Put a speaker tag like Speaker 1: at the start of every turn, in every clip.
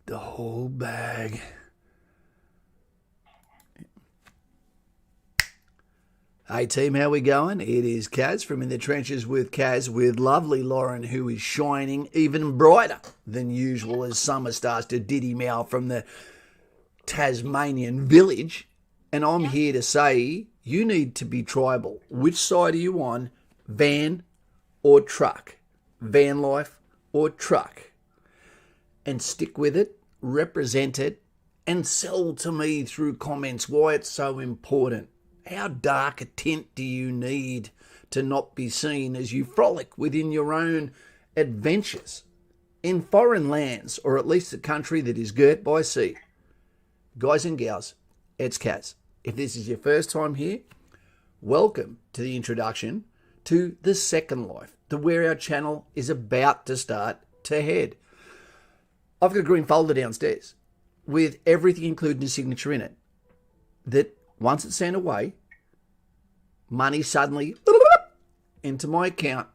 Speaker 1: The whole bag. Hey team, how we going? It is Kaz from In the Trenches with Kaz, with lovely Lauren, who is shining even brighter than usual as summer starts to diddy meow from the Tasmanian village. And I'm here to say you need to be tribal. Which side are you on? Van or truck? Van life or truck? And stick with it, represent it, and sell to me through comments why it's so important. How dark a tint do you need to not be seen as you frolic within your own adventures in foreign lands, or at least a country that is girt by sea? Guys and gals, it's Kaz. If this is your first time here, welcome to the introduction to the second life, to where our channel is about to start to head. I've got a green folder downstairs with everything including a signature in it that once it's sent away, money suddenly into my account,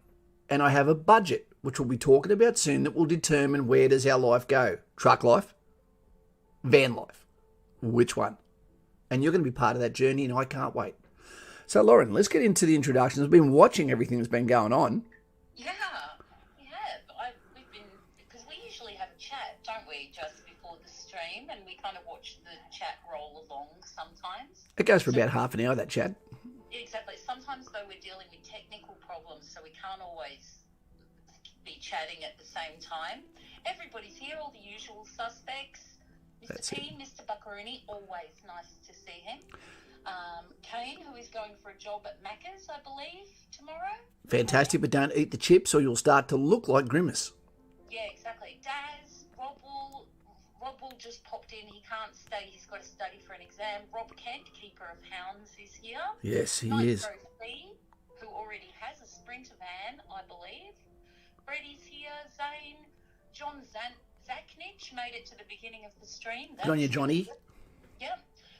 Speaker 1: and I have a budget, which we'll be talking about soon, that will determine where does our life go. Truck life, van life, which one? And you're going to be part of that journey, and I can't wait. So, Lauren, let's get into the introductions. I've been watching everything that's been going on.
Speaker 2: Yeah, we have. We've been, because we usually have a chat, don't we, just before the stream, and we kind of watch the chat roll along sometimes.
Speaker 1: It goes for about half an hour, that chat.
Speaker 2: Exactly. Sometimes, though, we're dealing with technical problems, so we can't always be chatting at the same time. Everybody's here, all the usual suspects. Mr.
Speaker 1: That's
Speaker 2: P, Mr. Buccarooni, always nice to see him. Kane, who is going for a job at Macca's, I believe, tomorrow.
Speaker 1: Fantastic, but don't eat the chips or you'll start to look like Grimace.
Speaker 2: Yeah, exactly. Daz, Rob Will just popped in. He can't stay. He's got to study for an exam. Rob Kent, keeper of hounds, is here.
Speaker 1: Yes, he is.
Speaker 2: Nitro C, who already has a Sprinter van, I believe. Freddie's here. Zane, John Zaknich made it to the beginning of the stream.
Speaker 1: Good on you, Johnny.
Speaker 2: Yeah.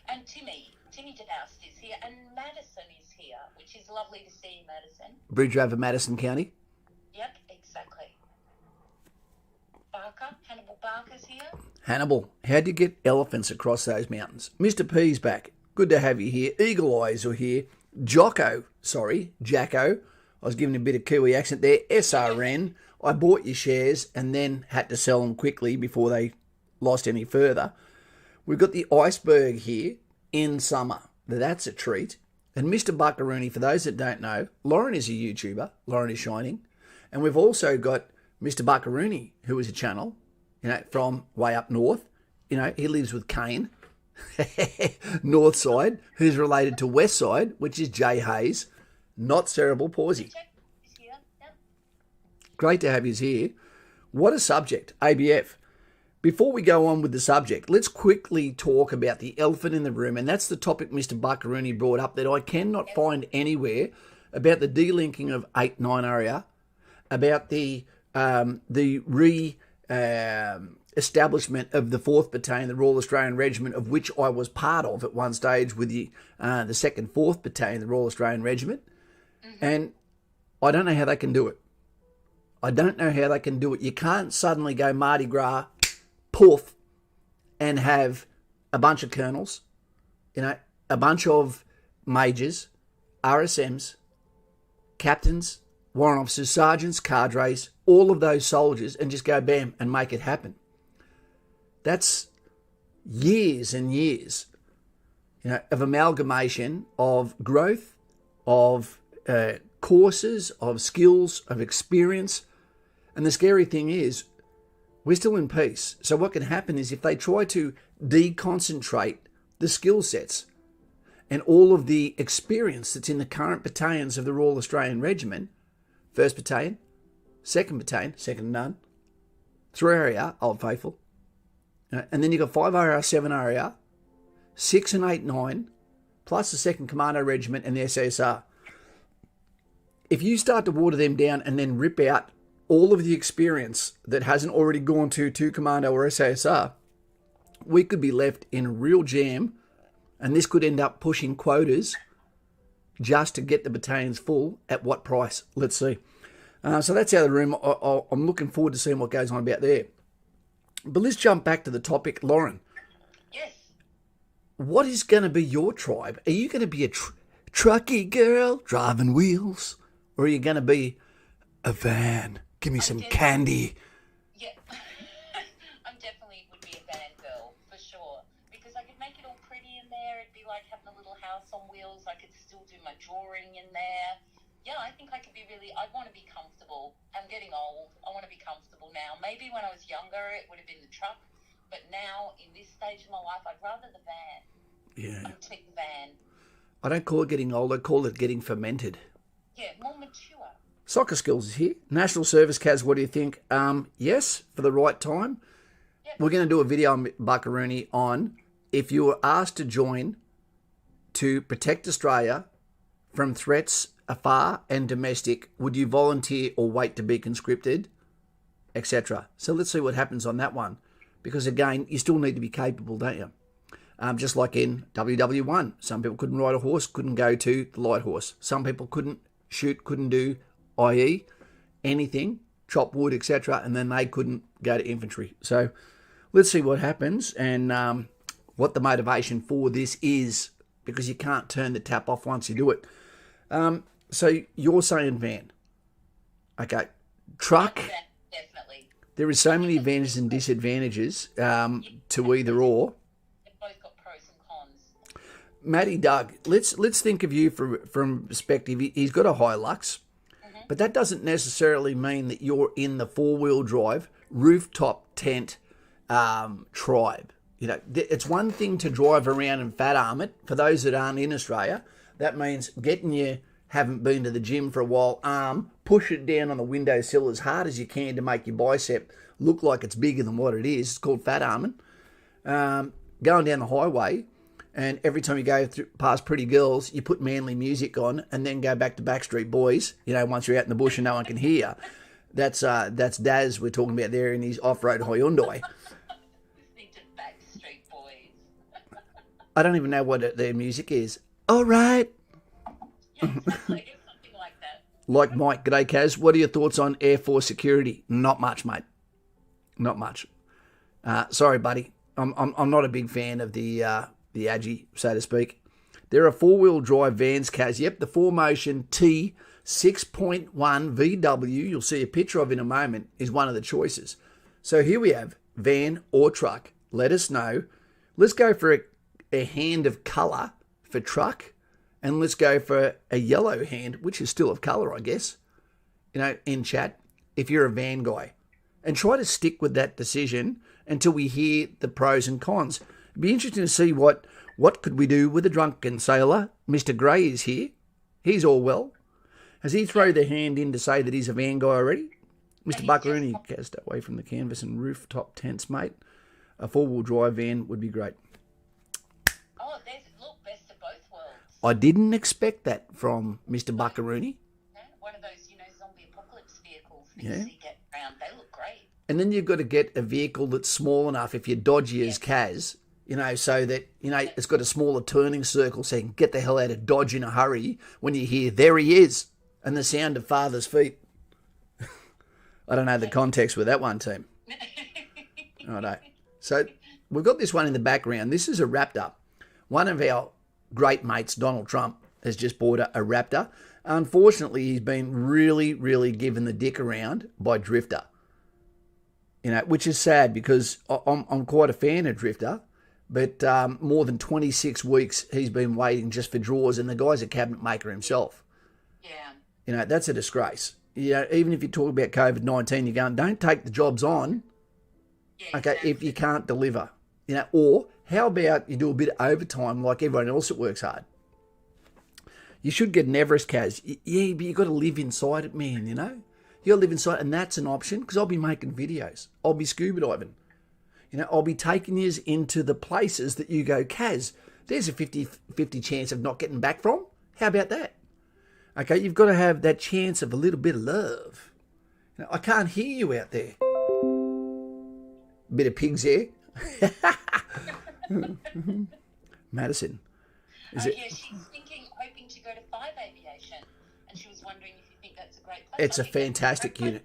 Speaker 2: And Timmy Doust is here. And Madison is here, which is lovely to see, Madison.
Speaker 1: Bridge over Madison County.
Speaker 2: Yep, exactly. Hannibal Barker's here.
Speaker 1: Hannibal, how'd you get elephants across those mountains? Mr. P's back. Good to have you here. Eagle Eyes are here. Jacko. I was giving a bit of Kiwi accent there. SRN. I bought your shares and then had to sell them quickly before they lost any further. We've got the iceberg here in summer. That's a treat. And Mr. Buccarooni, for those that don't know, Lauren is a YouTuber. Lauren is shining. And we've also got Mr. Buccarooni, who is a channel, from way up north. He lives with Kane, north side, who's related to west side, which is Jay Hayes, not cerebral palsy. Great to have you here. What a subject, ABF. Before we go on with the subject, let's quickly talk about the elephant in the room, and that's the topic Mr. Buccarooni brought up that I cannot find anywhere, about the delinking of 8-9 area, about the establishment of the 4th Battalion, the Royal Australian Regiment, of which I was part of at one stage with the 2nd 4th Battalion, the Royal Australian Regiment. Mm-hmm. And I don't know how they can do it. You can't suddenly go Mardi Gras, poof, and have a bunch of colonels, a bunch of majors, RSMs, captains, warrant officers, sergeants, cadres, all of those soldiers, and just go bam and make it happen. That's years and years, of amalgamation of growth, of courses, of skills, of experience. And the scary thing is, we're still in peace. So what can happen is if they try to deconcentrate the skill sets and all of the experience that's in the current battalions of the Royal Australian Regiment, 1st Battalion, 2nd Battalion, second to none, 3 area, Old Faithful, and then you've got 5 area, 7 area, 6 and 8, 9, plus the 2nd Commando Regiment and the SSR. If you start to water them down and then rip out all of the experience that hasn't already gone to 2 Commando or SASR, we could be left in a real jam, and this could end up pushing quotas just to get the battalions full. At what price? Let's see. So that's out of the room. I'm looking forward to seeing what goes on about there. But let's jump back to the topic, Lauren.
Speaker 2: Yes.
Speaker 1: What is going to be your tribe? Are you going to be a trucky girl driving wheels? Or are you going to be a van? Give me some candy.
Speaker 2: Yeah. I'm definitely would be a van girl, for sure. Because I could make it all pretty in there. It'd be like having a little house on wheels. I could still do my drawing in there. Yeah, I think I could be I want to be comfortable. I'm getting old. I want to be comfortable now. Maybe when I was younger, it would have been the truck. But now, in this stage of my life, I'd rather the van.
Speaker 1: Yeah.
Speaker 2: I'm team van.
Speaker 1: I don't call it getting old. I call it getting fermented.
Speaker 2: Yeah, more mature.
Speaker 1: Soccer skills is here. National service, Kaz, what do you think? Yes, for the right time.
Speaker 2: Yep.
Speaker 1: We're going to do a video on Buckaroony on if you were asked to join to protect Australia from threats afar and domestic, would you volunteer or wait to be conscripted, etc. So let's see what happens on that one. Because again, you still need to be capable, don't you? Just like in WW1, some people couldn't ride a horse, couldn't go to the light horse. Some people couldn't shoot, couldn't do IE, anything, chop wood, etc. And then they couldn't go to infantry. So let's see what happens and what the motivation for this is, because you can't turn the tap off once you do it. So you're saying van. Okay. Truck.
Speaker 2: Definitely.
Speaker 1: There is so many advantages and disadvantages to either or.
Speaker 2: They've both got pros and cons.
Speaker 1: Matty Doug, let's think of you from perspective. He's got a Hilux, but that doesn't necessarily mean that you're in the 4-wheel drive rooftop tent tribe. You know, it's one thing to drive around and fat arm it. For those that aren't in Australia, that means getting you haven't been to the gym for a while, push it down on the windowsill as hard as you can to make your bicep look like it's bigger than what it is. It's called fat arming. Going down the highway, and every time you go past pretty girls, you put manly music on and then go back to Backstreet Boys, you know, once you're out in the bush and no one can hear. That's Daz we're talking about there in his off-road Hyundai.
Speaker 2: Listening to Backstreet Boys.
Speaker 1: I don't even know what their music is. All right.
Speaker 2: Yeah, exactly. It's something like that.
Speaker 1: Like Mike, g'day Kaz. What are your thoughts on Air Force security? Not much, mate. Not much. Sorry, buddy. I'm not a big fan of the Aggie, so to speak. There are 4-wheel drive vans, Kaz. Yep, the 4Motion T 6.1 VW, you'll see a picture of in a moment, is one of the choices. So here we have van or truck. Let us know. Let's go for a hand of colour for truck. And let's go for a yellow hand, which is still of colour, I guess, you know, in chat, if you're a van guy. And try to stick with that decision until we hear the pros and cons. It'd be interesting to see what could we do with a drunken sailor. Mr. Gray is here. He's all well. Has he thrown the hand in to say that he's a van guy already? Mr. Buckaroony, cast away from the canvas and rooftop tents, mate. A 4-wheel drive van would be great.
Speaker 2: Oh, look, best of both worlds.
Speaker 1: I didn't expect that from Mr. Buckaroony.
Speaker 2: Yeah, one of those, zombie apocalypse vehicles that
Speaker 1: Yeah.
Speaker 2: you see get around. They look great.
Speaker 1: And then you've got to get a vehicle that's small enough if you're dodgy as Kaz, so that, it's got a smaller turning circle so you can get the hell out of Dodge in a hurry when you hear, there he is, and the sound of father's feet. I don't know the context with that one, team. I don't. So we've got this one in the background. This is a Raptor. One of our great mates, Donald Trump, has just bought a Raptor. Unfortunately, he's been really, really given the dick around by Drifter. Which is sad because I'm quite a fan of Drifter, but more than 26 weeks he's been waiting just for drawers, and the guy's a cabinet maker himself.
Speaker 2: Yeah.
Speaker 1: That's a disgrace. Even if you talk about COVID-19, you're going, don't take the jobs on,
Speaker 2: Yeah,
Speaker 1: okay,
Speaker 2: exactly.
Speaker 1: if you can't deliver. Or how about you do a bit of overtime like everyone else that works hard? You should get an Everest, Kaz. Yeah, but you got to live inside it, man, You got to live inside, and that's an option because I'll be making videos. I'll be scuba diving. I'll be taking you into the places that you go, Kaz, there's a 50-50 chance of not getting back from. How about that? Okay, you've got to have that chance of a little bit of love. I can't hear you out there. Bit of pigs there. Madison.
Speaker 2: Yeah, she's hoping to go to 5 Aviation, and she was wondering if you think that's a great place.
Speaker 1: It's a fantastic unit.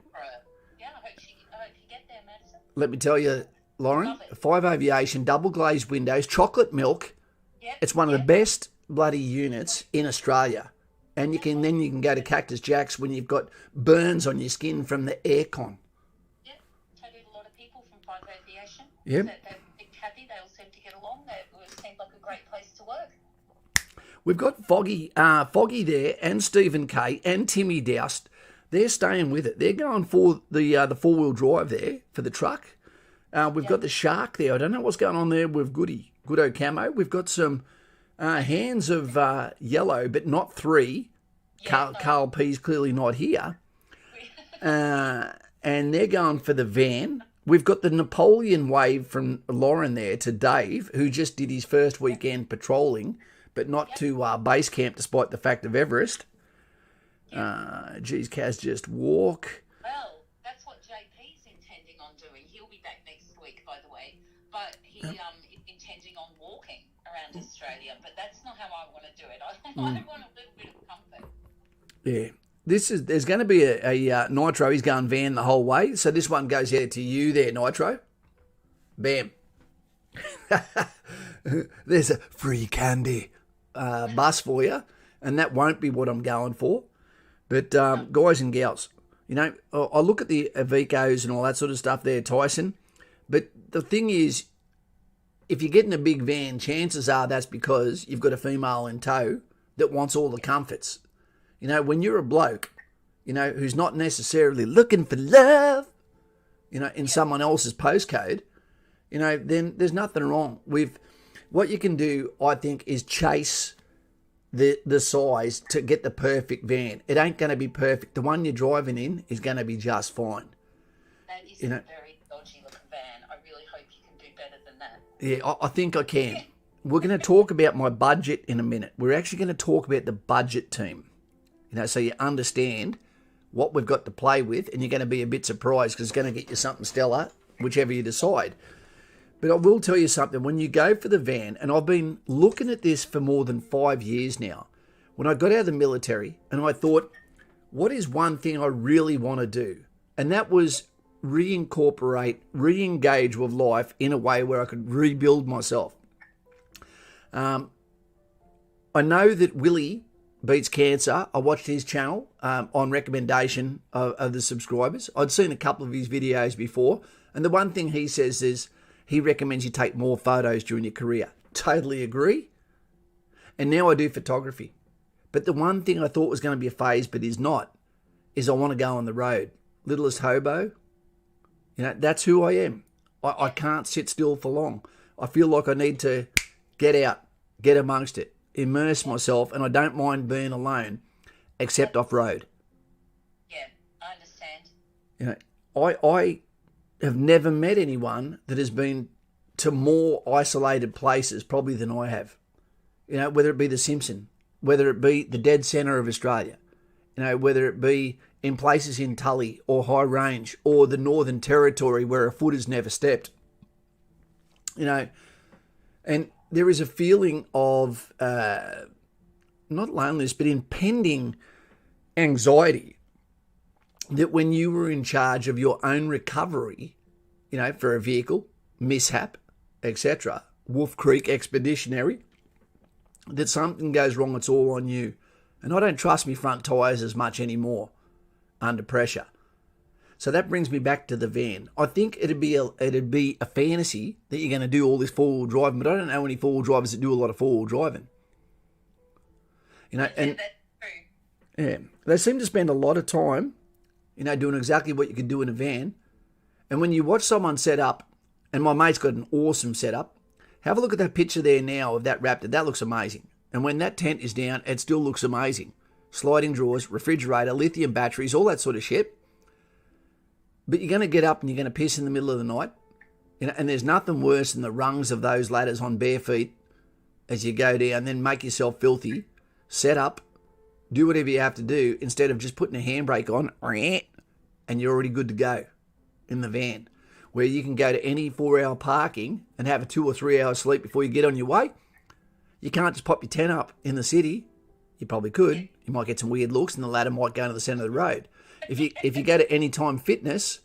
Speaker 2: Yeah, I hope you get there, Madison.
Speaker 1: Let me tell you, Lauren.
Speaker 2: Love it.
Speaker 1: 5 aviation, double glazed windows, chocolate milk.
Speaker 2: Yep.
Speaker 1: It's one of the
Speaker 2: yep.
Speaker 1: best bloody units in Australia. And you can go to Cactus Jack's when you've got burns on your skin from the aircon.
Speaker 2: Yep. Chatted a lot of people from 5 Aviation.
Speaker 1: Yep.
Speaker 2: They're happy. They all seem to get along. It seemed like a great place to work.
Speaker 1: We've got Foggy there, and Stephen K, and Timmy Doust. They're staying with it. They're going for the 4-wheel drive there for the truck. We've got the Shark there. I don't know what's going on there with Goodo Camo. We've got some hands of yellow, but not 3.
Speaker 2: Yeah,
Speaker 1: Carl P's clearly not here. And they're going for the van. We've got the Napoleon wave from Lauren there to Dave, who just did his first weekend patrolling, but not to base camp despite the fact of Everest. Geez, Kaz, just walk.
Speaker 2: Well, that's what JP's intending on doing. He'll be back next week, by the way. But he is intending on walking around Australia. But that's not how I want to do it. I want a little bit of comfort.
Speaker 1: Yeah. There's going to be a Nitro. He's going van the whole way. So this one goes out to you there, Nitro. Bam. There's a free candy bus for you. And that won't be what I'm going for. But guys and gals, I look at the Avicos and all that sort of stuff there, Tyson. But the thing is, if you're getting a big van, chances are that's because you've got a female in tow that wants all the comforts. When you're a bloke, who's not necessarily looking for love, in someone else's postcode, then there's nothing wrong. What you can do, I think, is chase the size to get the perfect van. It ain't going to be perfect. The one you're driving in is going to be just fine.
Speaker 2: That is a very dodgy looking van. I really hope you can do better than that.
Speaker 1: Yeah, I think I can. We're going to talk about my budget in a minute. We're actually going to talk about the budget team. So you understand what we've got to play with, and you're going to be a bit surprised because it's going to get you something stellar, whichever you decide. But I will tell you something. When you go for the van, and I've been looking at this for more than 5 years now, when I got out of the military, and I thought, what is one thing I really want to do? And that was reincorporate, re-engage with life in a way where I could rebuild myself. I know that Willie Beats Cancer. I watched his channel on recommendation of the subscribers. I'd seen a couple of his videos before, and the one thing he says is he recommends you take more photos during your career. Totally agree. And now I do photography. But the one thing I thought was going to be a phase, but is not, is I want to go on the road. Littlest hobo. That's who I am. I can't sit still for long. I feel like I need to get out, get amongst it, immerse myself, and I don't mind being alone, except off-road.
Speaker 2: Yeah, I understand.
Speaker 1: I have never met anyone that has been to more isolated places probably than I have. Whether it be the Simpson, whether it be the dead centre of Australia, whether it be in places in Tully or High Range or the Northern Territory where a foot has never stepped. And there is a feeling of not loneliness, but impending anxiety that when you were in charge of your own recovery, for a vehicle, mishap, etc., Wolf Creek Expeditionary, that something goes wrong, it's all on you. And I don't trust me front tyres as much anymore under pressure. So that brings me back to the van. I think it'd be a fantasy that you're going to do all this four-wheel driving, but I don't know any four-wheel drivers that do a lot of four-wheel driving. And
Speaker 2: that's true.
Speaker 1: Yeah, they seem to spend a lot of time, doing exactly what you could do in a van. And when you watch someone set up, and my mate's got an awesome setup, have a look at that picture there now of that Raptor. That looks amazing. And when that tent is down, it still looks amazing. Sliding drawers, refrigerator, lithium batteries, all that sort of shit. But you're going to get up and you're going to piss in the middle of the night. And there's nothing worse than the rungs of those ladders on bare feet as you go down, then make yourself filthy, set up, do whatever you have to do, instead of just putting a handbrake on, and you're already good to go in the van, where you can go to any 4-hour parking and have a 2 or 3 hour sleep before you get on your way. You can't just pop your tent up in the city. You probably could. You might get some weird looks and the ladder might go into the centre of the road. If you go to Anytime Fitness,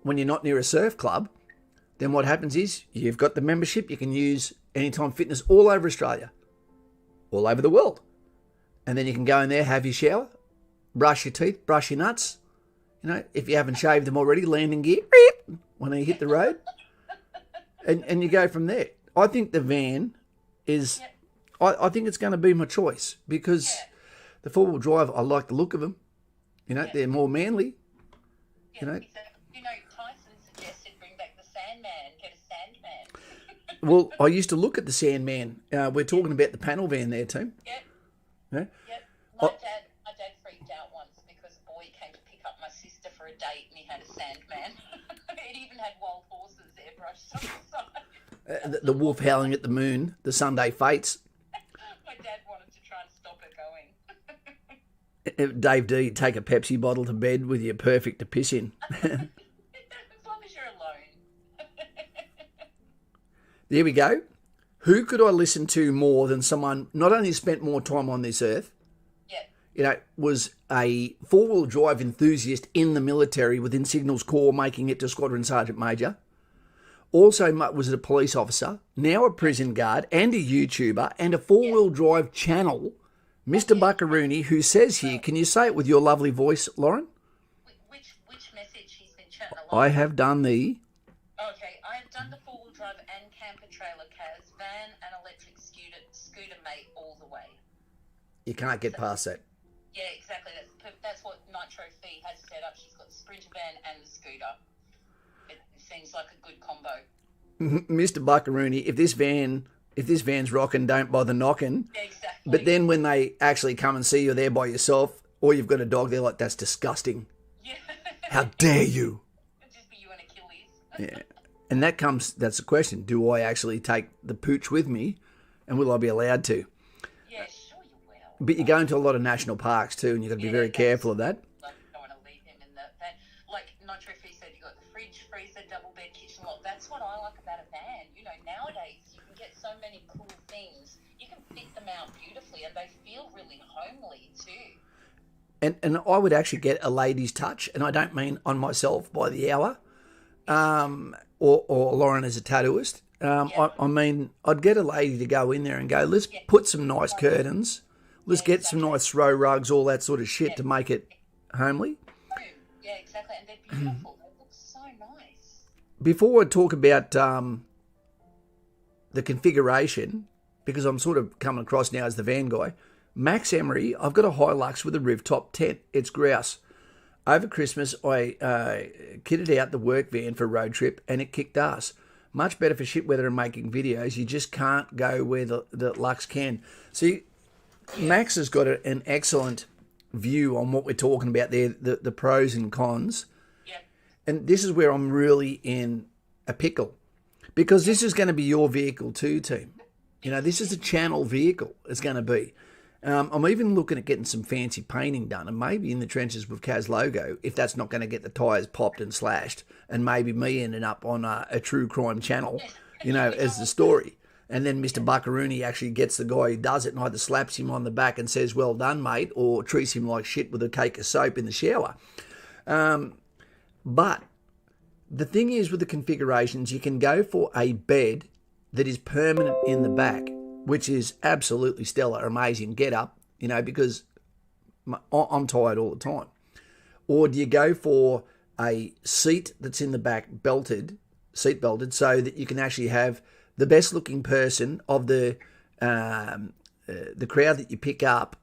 Speaker 1: when you're not near a surf club, then what happens is you've got the membership. You can use Anytime Fitness all over Australia, all over the world. And then you can go in there, have your shower, brush your teeth, brush your nuts. You know, if you haven't shaved them already, landing gear, when you hit the road. And you go from there. I think the van is, I think it's going to be my choice because the four-wheel drive, I like the look of them. You know, they're more manly. You know,
Speaker 2: Tyson suggested bring back the Sandman, get a Sandman.
Speaker 1: Well, I used to look at the Sandman. We're talking about the panel van there, team.
Speaker 2: Yep.
Speaker 1: Yeah?
Speaker 2: Yep. My dad freaked out once because a boy came to pick up my sister for a date and he had a Sandman. It even had wild horses airbrushed on the side.
Speaker 1: The wolf howling at the moon, the Sunday Fates.
Speaker 2: My dad wanted to try and stop it going.
Speaker 1: Dave D, take a Pepsi bottle to bed with you, perfect to piss in.
Speaker 2: As long as you're alone.
Speaker 1: There we go. Who could I listen to more than someone not only spent more time on this earth, was a four-wheel drive enthusiast in the military within Signals Corps, making it to Squadron Sergeant Major. Also was a police officer, now a prison guard and a YouTuber and a four-wheel drive channel, Mr. Buckaroony, who says here, can you say it with your lovely voice, Lauren?
Speaker 2: Which message he's been chatting along?
Speaker 1: I have done the...
Speaker 2: Okay, I have done the four-wheel drive and camper trailer, Kaz, van and electric scooter mate all the way.
Speaker 1: You can't get past that.
Speaker 2: Yeah, exactly. That's what Nitro Fee has set up. She's got the Sprinter van and the scooter. It seems like a good combo.
Speaker 1: Mr. Buckaroony, if this van's rocking, don't bother knocking.
Speaker 2: Yeah, exactly.
Speaker 1: But then when they actually come and see you there by yourself, or you've got a dog, they're like, that's disgusting.
Speaker 2: Yeah.
Speaker 1: How dare you?
Speaker 2: It'd just be you and Achilles.
Speaker 1: Yeah. And that's the question. Do I actually take the pooch with me, and will I be allowed to?
Speaker 2: Yeah, sure you will.
Speaker 1: But you go into a lot of national parks too, and you've got to be very careful of that.
Speaker 2: I don't want to leave him in that. Like Nitro Fee said, you got the fridge, freezer, double bed, kitchen lock. That's what I like about a van. You know, nowadays you can get so many cool things. You can fit them out beautifully, and they feel really homely too.
Speaker 1: And I would actually get a lady's touch, and I don't mean on myself by the hour, or Lauren as a tattooist. I mean, I'd get a lady to go in there and go, let's put some nice curtains, let's get some nice throw rugs, all that sort of shit to make it homely.
Speaker 2: Yeah, exactly, and they're beautiful. They look so nice.
Speaker 1: Before I talk about the configuration, because I'm sort of coming across now as the van guy, Max Emery, I've got a Hilux with a rooftop tent. It's grouse. Over Christmas, I kitted out the work van for a road trip, and it kicked ass. Much better for shit weather and making videos. You just can't go where the Lux can. See, Max has got an excellent view on what we're talking about there, the pros and cons.
Speaker 2: Yeah.
Speaker 1: And this is where I'm really in a pickle, because this is going to be your vehicle too, team. You know, this is a channel vehicle. It's going to be. I'm even looking at getting some fancy painting done, and maybe in the trenches with Kaz logo, if that's not going to get the tyres popped and slashed, and maybe me ending up on a true crime channel, you know, as the story. And then Mr. Buckaroony actually gets the guy who does it and either slaps him on the back and says, well done, mate, or treats him like shit with a cake of soap in the shower. But the thing is with the configurations, you can go for a bed that is permanent in the back, which is absolutely stellar, amazing get up, you know, because I'm tired all the time. Or do you go for a seat that's in the back seat belted, so that you can actually have the best looking person of the crowd that you pick up,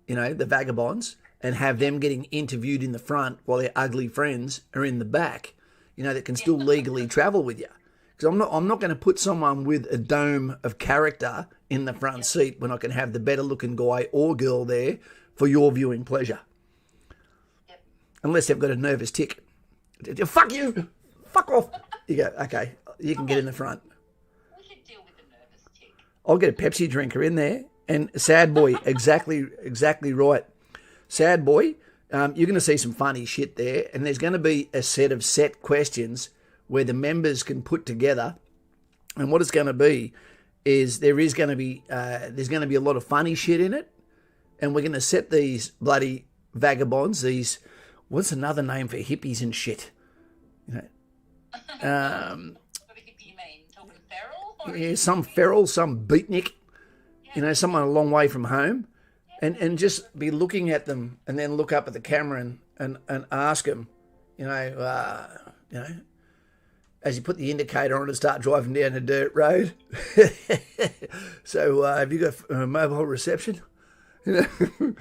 Speaker 1: you know, the vagabonds, and have them getting interviewed in the front while their ugly friends are in the back, you know, that can still legally travel with you. Because I'm not going to put someone with a dome of character in the front seat when I can have the better looking guy or girl there for your viewing pleasure.
Speaker 2: Yep.
Speaker 1: Unless they've got a nervous tick. Fuck you! Fuck off! You go, okay, you can get in the front.
Speaker 2: We can deal with the nervous tick.
Speaker 1: I'll get a Pepsi drinker in there. And sad boy, exactly right. Sad boy, you're going to see some funny shit there. And there's going to be a set of set questions where the members can put together, and what it's going to be is there's going to be a lot of funny shit in it, and we're going to set these bloody vagabonds, what's another name for hippies and shit, you know,
Speaker 2: feral? Or
Speaker 1: Yeah, some feral, some beatnik, someone a long way from home, and just be looking at them and then look up at the camera and ask them, as you put the indicator on and start driving down a dirt road. So have you got mobile reception? and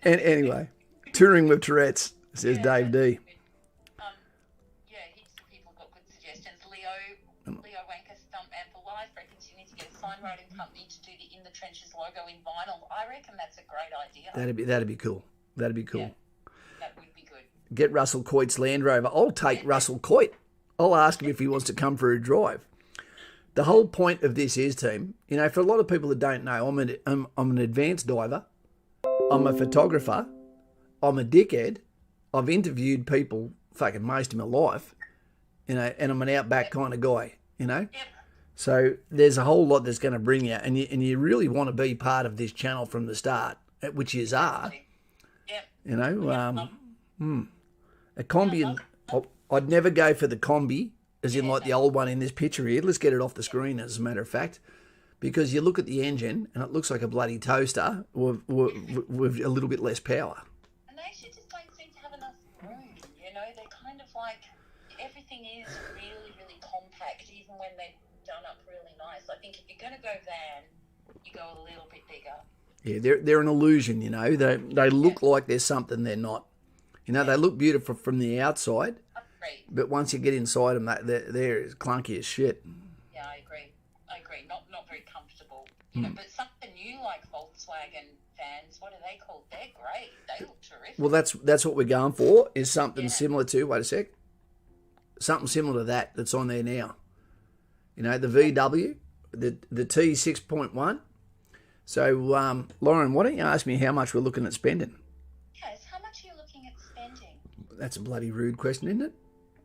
Speaker 1: anyway, touring with Tourette's, says Dave D.
Speaker 2: Heaps of people got good suggestions. Leo Wanker, Stuntman for Life, reckons you need to get a sign writing company to do the In the Trenches logo in vinyl. I reckon that's a great idea.
Speaker 1: That'd be cool. That'd be cool.
Speaker 2: Yeah, that would be good.
Speaker 1: Get Russell Coit's Land Rover. I'll take Russell Coit. I'll ask him if he wants to come for a drive. The whole point of this is, team, for a lot of people that don't know, I'm an advanced diver. I'm a photographer. I'm a dickhead. I've interviewed people fucking most of my life, and I'm an outback kind of guy,
Speaker 2: Yep.
Speaker 1: So there's a whole lot that's going to bring you, and you really want to be part of this channel from the start, which is are.
Speaker 2: Yep.
Speaker 1: A combi, and I'd never go for the combi, as in like the old one in this picture here. Let's get it off the screen, as a matter of fact, because you look at the engine and it looks like a bloody toaster with a little bit less power.
Speaker 2: And they actually just don't seem to have enough room, They're kind of like, everything is really, really compact, even when they're done up really nice. I think if you're going to go van, you go a little bit bigger. Yeah,
Speaker 1: they're an illusion, They look like they're something they're not. They look beautiful from the outside, but once you get inside them, they're as clunky as shit.
Speaker 2: Yeah, I agree. Not very comfortable. But something new like Volkswagen vans, what are they called? They're great. They look terrific.
Speaker 1: Well, that's what we're going for, is something similar to, wait a sec, something similar to that's on there now. The VW, the T6.1. So, Lauren, why don't you ask me how much we're looking at spending?
Speaker 2: Yes, how much are you looking at spending?
Speaker 1: That's a bloody rude question, isn't it?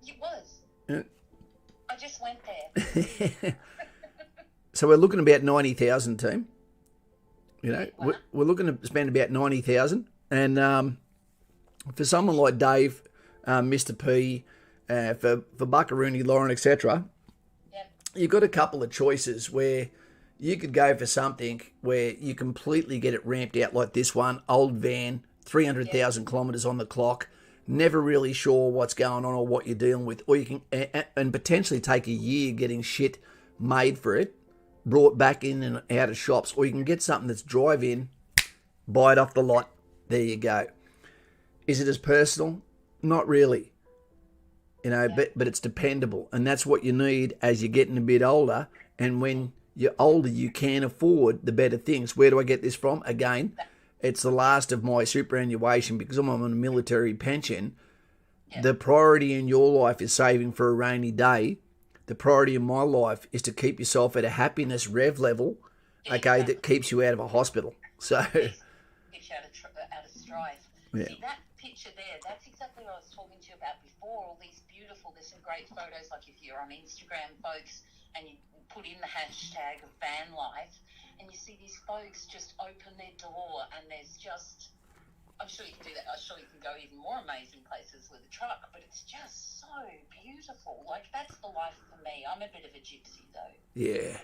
Speaker 2: It was.
Speaker 1: Yeah.
Speaker 2: I just went there.
Speaker 1: So we're looking about 90,000, team. We're looking to spend about 90,000, and for someone like Dave, Mr. P, for Buckaroony, Lauren, etc., you've got a couple of choices where you could go for something where you completely get it ramped out like this one, old van, 300,000 kilometres on the clock, never really sure what's going on or what you're dealing with, or you can and potentially take a year getting shit made for it, brought back in and out of shops, or you can get something that's drive in, buy it off the lot. There you go. Is it as personal? Not really. But it's dependable, and that's what you need as you're getting a bit older. And when you're older, you can afford the better things. Where do I get this from? Again, it's the last of my superannuation because I'm on a military pension. The priority in your life is saving for a rainy day. The priority in my life is to keep yourself at a happiness rev level, that keeps you out of a hospital. So
Speaker 2: keeps you out of strife.
Speaker 1: Yeah.
Speaker 2: See, that picture there, that's exactly what I was talking to you about before. All these there's some great photos, like if you're on Instagram, folks, and you put in the hashtag of van life, and you see these folks just open their door, and there's just, I'm sure you can do that. I'm sure you can go even more amazing places with a truck, but it's just so beautiful. Like, that's the life for me. I'm a bit of a gypsy, though.
Speaker 1: Yeah.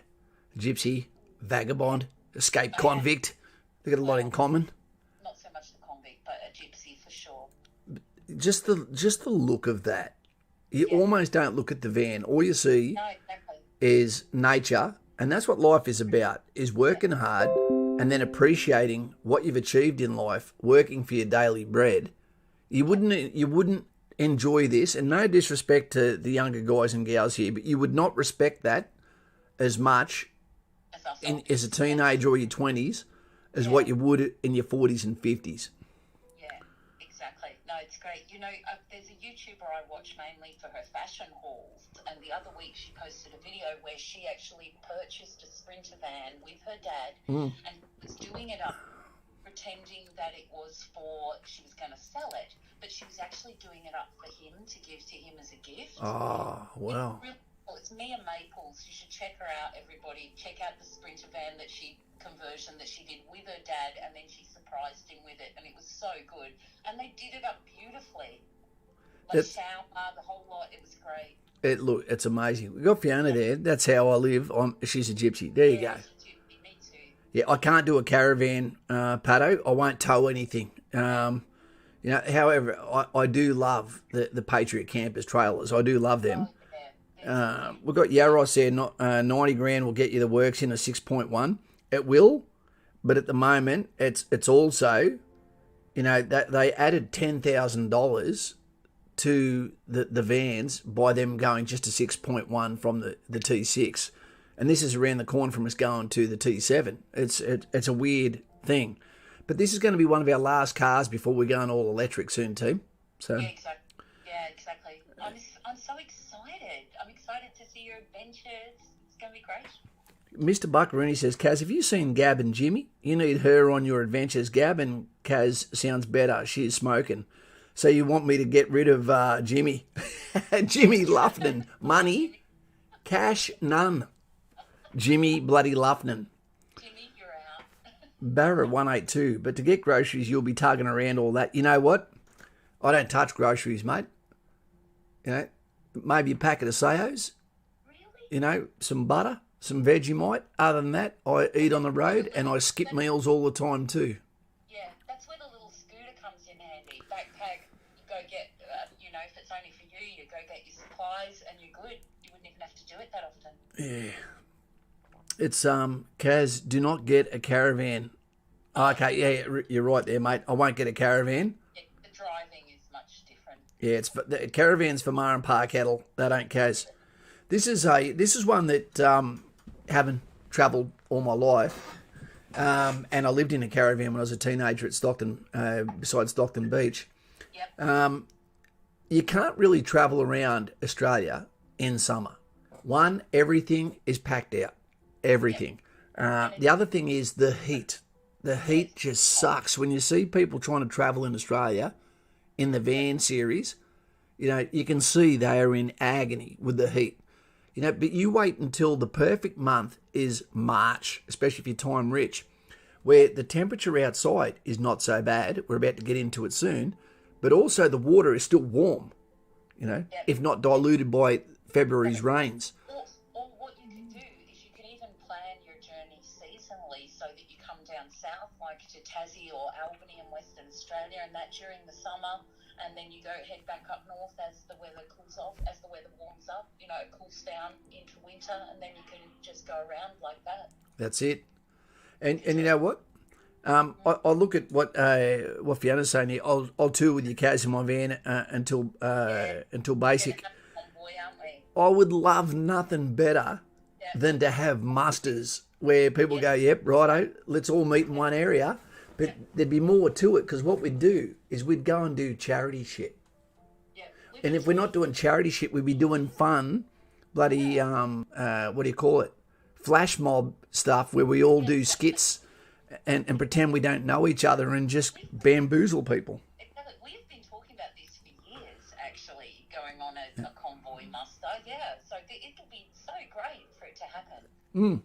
Speaker 1: Gypsy, vagabond, escaped convict. They got a lot in common.
Speaker 2: Not so much the convict, but a gypsy for sure.
Speaker 1: Just the look of that. You almost don't look at the van. All you see is nature, and that's what life is about, is working hard and then appreciating what you've achieved in life, working for your daily bread. You wouldn't enjoy this, and no disrespect to the younger guys and gals here, but you would not respect that as much as a teenager or your 20s as what you would in your 40s and 50s.
Speaker 2: No, it's great. There's a YouTuber I watch mainly for her fashion hauls, and the other week she posted a video where she actually purchased a Sprinter van with her dad and was doing it up, pretending that it was she was going to sell it, but she was actually doing it up for him to give to him as a gift.
Speaker 1: Oh, wow.
Speaker 2: It's Mia Maples. You should check her out, everybody. Check out the Sprinter van conversion that she did with her dad, and then she surprised him with it, and it was so good. And they did it up beautifully. Shower, the whole lot. It was great.
Speaker 1: It's amazing. We've got Fiona there. That's how I live. She's a gypsy. There you go.
Speaker 2: Me too.
Speaker 1: Yeah, I can't do a caravan, Pato. I won't tow anything. However, I do love the Patriot campers trailers. I do love them. We've got Yaros there. 90 grand will get you the works in a 6.1. It will, but at the moment, it's also, that they added $10,000 to the vans by them going just to 6.1 from the T6, and this is around the corner from us going to the T7. It's a weird thing, but this is going to be one of our last cars before we're going all electric soon, team. So
Speaker 2: yeah, exactly. I'm so excited. I'm excited to see your adventures. It's going to be great.
Speaker 1: Mr. Buckaroony says, Kaz, have you seen Gab and Jimmy? You need her on your adventures. Gab and Kaz sounds better. She's smoking. So you want me to get rid of Jimmy? Jimmy Luffnan. Money, cash, none. Jimmy bloody Luffnan.
Speaker 2: Jimmy, you're out.
Speaker 1: Barra 182. But to get groceries, you'll be tugging around all that. You know what? I don't touch groceries, mate. Maybe a packet of Sayos.
Speaker 2: Really?
Speaker 1: Some butter, some Vegemite. Other than that, I eat on the road and I skip meals all the time too.
Speaker 2: Yeah, that's where the little scooter comes in handy. Backpack, you go get, if it's only for you, you go get your supplies and you're good. You wouldn't even have to do it that often.
Speaker 1: Yeah. It's, Kaz, do not get a caravan. Okay, yeah, you're right there, mate. I won't get a caravan.
Speaker 2: Yeah, the driving is much different.
Speaker 1: Yeah, the caravans for Ma and Pa cattle. That ain't Kaz. This is one that haven't travelled all my life. And I lived in a caravan when I was a teenager at Stockton, beside Stockton Beach.
Speaker 2: Yep.
Speaker 1: You can't really travel around Australia in summer. One, everything is packed out. Everything. The other thing is the heat. The heat just sucks. When you see people trying to travel in Australia in the van series, you can see they are in agony with the heat. But you wait until the perfect month is March, especially if you're time rich, where the temperature outside is not so bad. We're about to get into it soon, but also the water is still warm, if not diluted by February's rains.
Speaker 2: Or what you can do is you can even plan your journey seasonally so that you come down south, like to Tassie or Albany in Western Australia, and that during the summer, and then you head back up north as the weather cools off, as the weather warms up, it cools down into winter, and then you can just go around like that. That's it.
Speaker 1: And you know what? I look at what Fiona's saying here. I'll tour with you, Kaz, in my van until basic. I would love nothing better than to have musters where people go, yep, righto, let's all meet in one area. But there'd be more to it, because what we'd do is we'd go and do charity shit.
Speaker 2: Yeah.
Speaker 1: And if we're not doing charity shit, we'd be doing fun, bloody, what do you call it? Flash mob stuff where we all do skits and pretend we don't know each other and just bamboozle people.
Speaker 2: Exactly. We've been talking about this for years, actually, going on a convoy muster. Yeah, so it'll be so great for it to happen.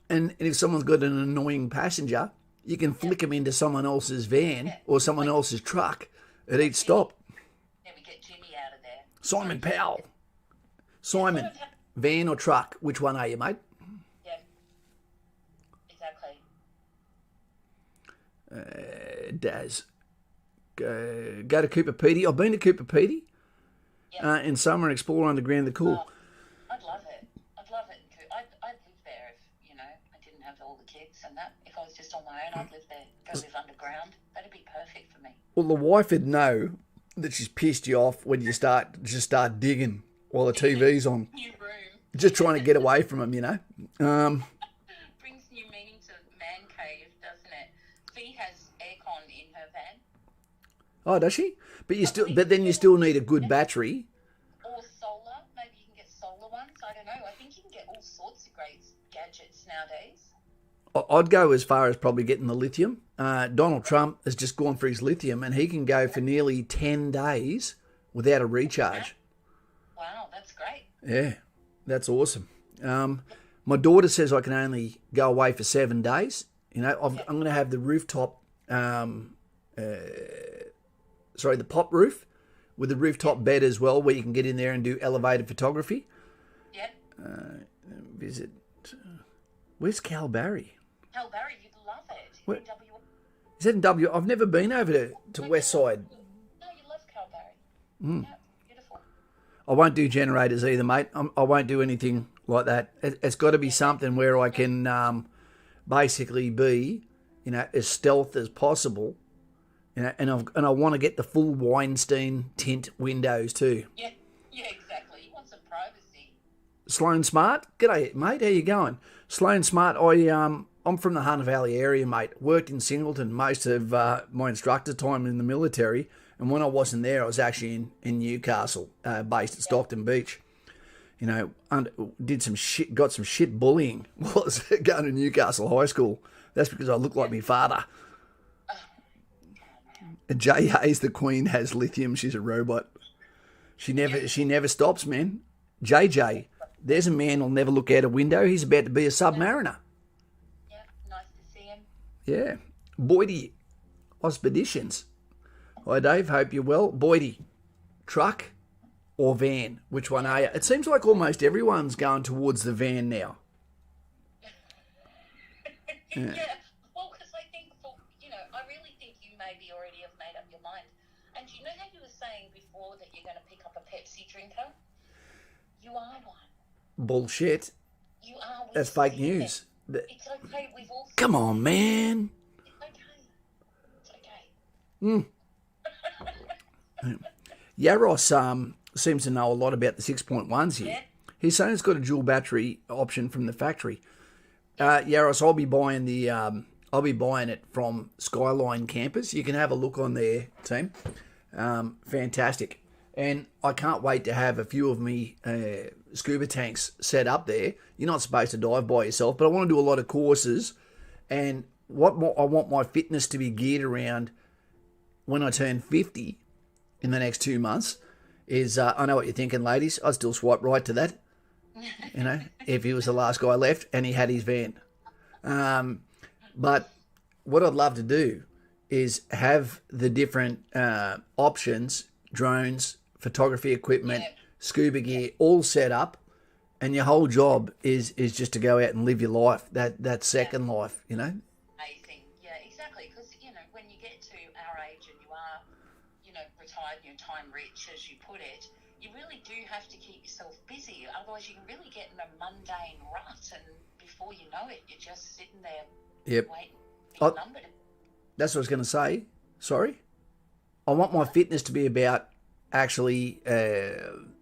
Speaker 1: And if someone's got an annoying passenger, you can flick them into someone else's van or someone else's truck at each stop.
Speaker 2: Yeah, we get Jimmy out of there.
Speaker 1: Simon Powell. Simon, van or truck? Which one are you, mate?
Speaker 2: Yeah, exactly.
Speaker 1: Daz. Go to Cooper Pedy. I've been to Cooper Pedy in summer and explore underground the cool.
Speaker 2: Oh, I'd love it. I'd live there if, I didn't have all the kids and that. If I was just on my own, I'd live there. Go live underground. That'd be perfect for me.
Speaker 1: Well, the wife would know that she's pissed you off when you start digging while the TV's on.
Speaker 2: New room.
Speaker 1: Just trying to get away from them,
Speaker 2: Brings new meaning to man cave, doesn't it? Fee has aircon in her van.
Speaker 1: Oh, does she? But then you still need a good battery.
Speaker 2: Or solar. Maybe you can get solar ones. I don't know. I think you can get all sorts of great gadgets nowadays.
Speaker 1: I'd go as far as probably getting the lithium. Donald Trump has just gone for his lithium, and he can go for nearly 10 days without a recharge.
Speaker 2: Wow, that's great.
Speaker 1: Yeah, that's awesome. My daughter says I can only go away for 7 days. I'm going to have the rooftop, the pop roof with a rooftop bed as well, where you can get in there and do elevated photography.
Speaker 2: Yep.
Speaker 1: Visit. Where's Calbarry?
Speaker 2: Calbarry, you'd love it.
Speaker 1: What?
Speaker 2: In WA.
Speaker 1: Is that in W? I've never been over to West Side.
Speaker 2: No, you love Calbarry. Yeah, beautiful.
Speaker 1: I won't do generators either, mate. I won't do anything like that. It's got to be something where I can basically be, as stealth as possible. And I want to get the full Weinstein tint windows too.
Speaker 2: Yeah, exactly. You want some privacy.
Speaker 1: Sloane Smart, g'day, mate. How you going? Sloane Smart. I'm from the Hunter Valley area, mate. Worked in Singleton most of my instructor time in the military, and when I wasn't there, I was actually in Newcastle, based at Stockton Beach. Did some shit, got some shit bullying while I was going to Newcastle High School. That's because I look like my father. Jay Hayes, the Queen, has lithium. She's a robot. She never stops, man. JJ, there's a man who'll never look out a window. He's about to be a submariner.
Speaker 2: Yeah, nice to see him.
Speaker 1: Yeah. Boydie, Expeditions. Hi, Dave. Hope you're well. Boydie, truck or van? Which one are you? It seems like almost everyone's going towards the van now.
Speaker 2: Yeah. Well, because I think I really think you maybe already have made up your mind. And you know how you were saying before that you're going to pick up a Pepsi drinker? You are one.
Speaker 1: Bullshit.
Speaker 2: You are.
Speaker 1: That's fake news.
Speaker 2: It's okay. We've all.
Speaker 1: Come on, man.
Speaker 2: It's okay.
Speaker 1: Yaros seems to know a lot about the 6.1s here.
Speaker 2: Yeah.
Speaker 1: He's saying it's got a dual battery option from the factory. Yaros, I'll be buying it from Skyline Campus. You can have a look on there, team. Fantastic. And I can't wait to have a few of me scuba tanks set up there. You're not supposed to dive by yourself, but I want to do a lot of courses. And I want my fitness to be geared around when I turn 50 in the next 2 months is, I know what you're thinking, ladies. I'd still swipe right to that. If he was the last guy left and he had his van. But what I'd love to do is have the different options, drones, photography equipment, scuba gear, all set up, and your whole job is just to go out and live your life, that second life,
Speaker 2: Amazing. Yeah, exactly. Because, when you get to our age and you are, retired and you're time rich, as you put it, you really do have to keep yourself busy. Otherwise, you can really get in a mundane rut, and before you know it, you're just sitting there waiting for your number to...
Speaker 1: That's what I was going to say. Sorry? I want my fitness to be about actually,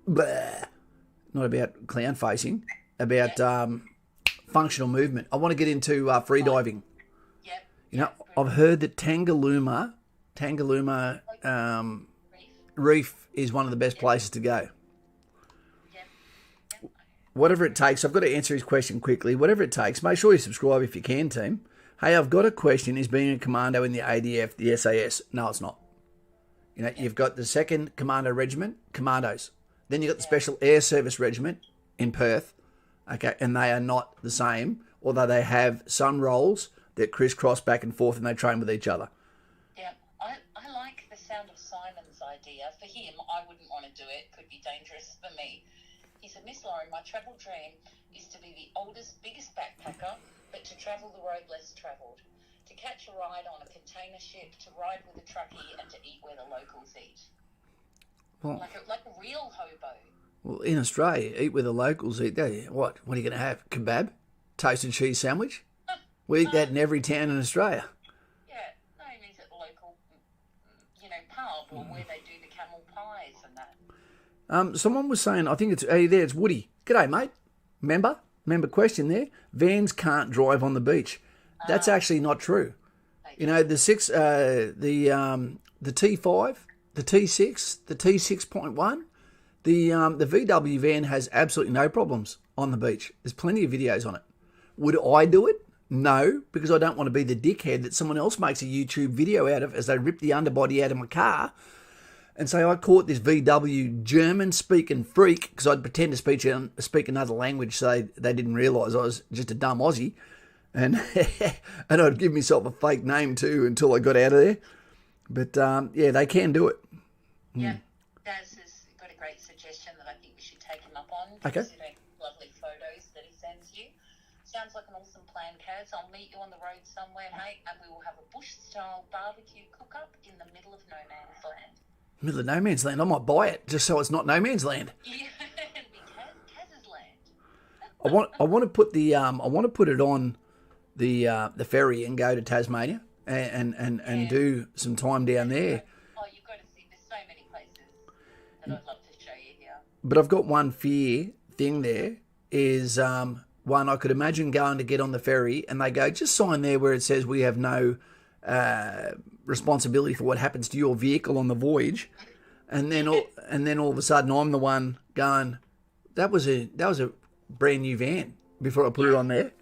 Speaker 1: not about clown facing, about functional movement. I want to get into free diving.
Speaker 2: Yep.
Speaker 1: I've heard that Tangalooma Reef is one of the best places to go. Whatever it takes, I've got to answer his question quickly. Whatever it takes, make sure you subscribe if you can, team. Hey, I've got a question. Is being a commando in the ADF the SAS? No, it's not. You've got the 2nd Commando Regiment, Commandos. Then you've got the Special Air Service Regiment in Perth. Okay, and they are not the same, although they have some roles that crisscross back and forth and they train with each other.
Speaker 2: Yeah, I like the sound of Simon's idea. For him, I wouldn't want to do it. Could be dangerous for me. He said, Miss Lauren, my travel dream is to be the oldest, biggest backpacker, but to travel the road less travelled, to catch a ride on a container ship, to ride with a truckie, and to eat where the locals eat.
Speaker 1: Well,
Speaker 2: like a real hobo.
Speaker 1: Well, in Australia, eat where the locals eat. What are you going to have? Kebab? Toasted cheese sandwich? We eat that in every town in Australia.
Speaker 2: Yeah, no, he means at the local, pub or where they do the camel pies and that.
Speaker 1: Someone was saying, I think it's Woody. G'day, mate. Member question there. Vans can't drive on the beach. That's actually not true. The T5, the T6, the T6.1, the VW van has absolutely no problems on the beach. There's plenty of videos on it. Would I do it? No, because I don't want to be the dickhead that someone else makes a YouTube video out of as they rip the underbody out of my car and say I caught this VW German-speaking freak because I'd pretend to speak another language so they didn't realise I was just a dumb Aussie. And and I'd give myself a fake name too until I got out of there. But, they can do it.
Speaker 2: Yeah, on,
Speaker 1: Okay.
Speaker 2: considering lovely photos that he sends you. Sounds like an awesome plan, Kaz. I'll meet you on the road somewhere, mate, and we will have a bush-style barbecue cook-up in the middle of no man's land.
Speaker 1: Middle of no man's land. I might buy it just so it's not no man's land.
Speaker 2: Yeah, it'll be Kaz's land.
Speaker 1: I want to put the I want to put it on the ferry and go to Tasmania and do some time down there.
Speaker 2: Oh, you've got to see. There's so many places that I'd love to show you here.
Speaker 1: But I've got one fear thing there is one, I could imagine going to get on the ferry and they go, just sign there where it says we have no responsibility for what happens to your vehicle on the voyage, and then all of a sudden I'm the one going, that was a brand new van before I put it on there.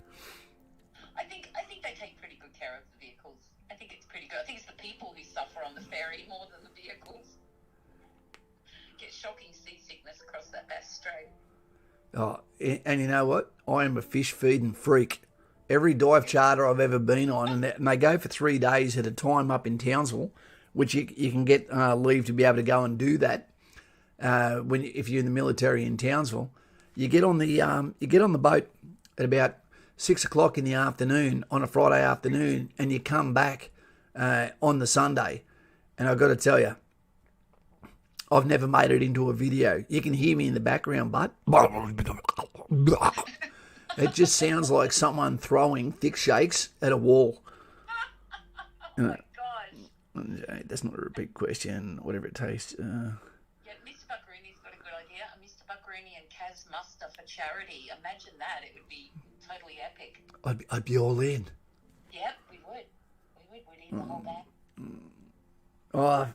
Speaker 2: I think they take pretty good care of the vehicles. I think it's pretty good. I think it's the people who suffer on the ferry more than the vehicles. Get shocking seasickness across that Bass Strait.
Speaker 1: Oh, and you know what? I am a fish feeding freak. Every dive charter I've ever been on, and they go for 3 days at a time up in Townsville, which you can get leave to be able to go and do that. If you're in the military in Townsville, you get on the boat at about 6 o'clock in the afternoon on a Friday afternoon, and you come back on the Sunday. And I've got to tell you, I've never made it into a video. You can hear me in the background, but it just sounds like someone throwing thick shakes at a wall.
Speaker 2: Oh my gosh.
Speaker 1: That's not a repeat question, whatever it tastes.
Speaker 2: Yeah, Mr. Buccarini's got a good idea. A Mr. Buccarini and Kaz muster for charity. Imagine that. It would be totally epic.
Speaker 1: I'd be all in.
Speaker 2: Yep, we would. We'd eat the whole bag.
Speaker 1: Oh,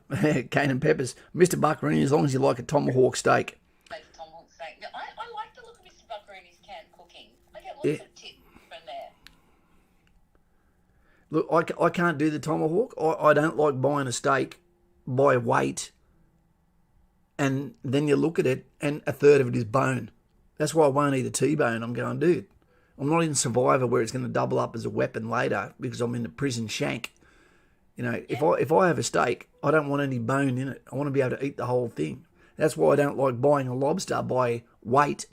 Speaker 1: cane and peppers. Mr. Buccarini, as long as you like a tomahawk steak.
Speaker 2: Make a tomahawk steak. Now, I like the look of Mr. Buccarini's canned cooking. I get lots of tips from there.
Speaker 1: Look, I can't do the tomahawk. I don't like buying a steak by weight, and then you look at it, and a third of it is bone. That's why I won't eat a T-bone. I'm going, dude, I'm not in Survivor where it's going to double up as a weapon later because I'm in the prison shank. You know, if I have a steak, I don't want any bone in it. I want to be able to eat the whole thing. That's why I don't like buying a lobster by weight.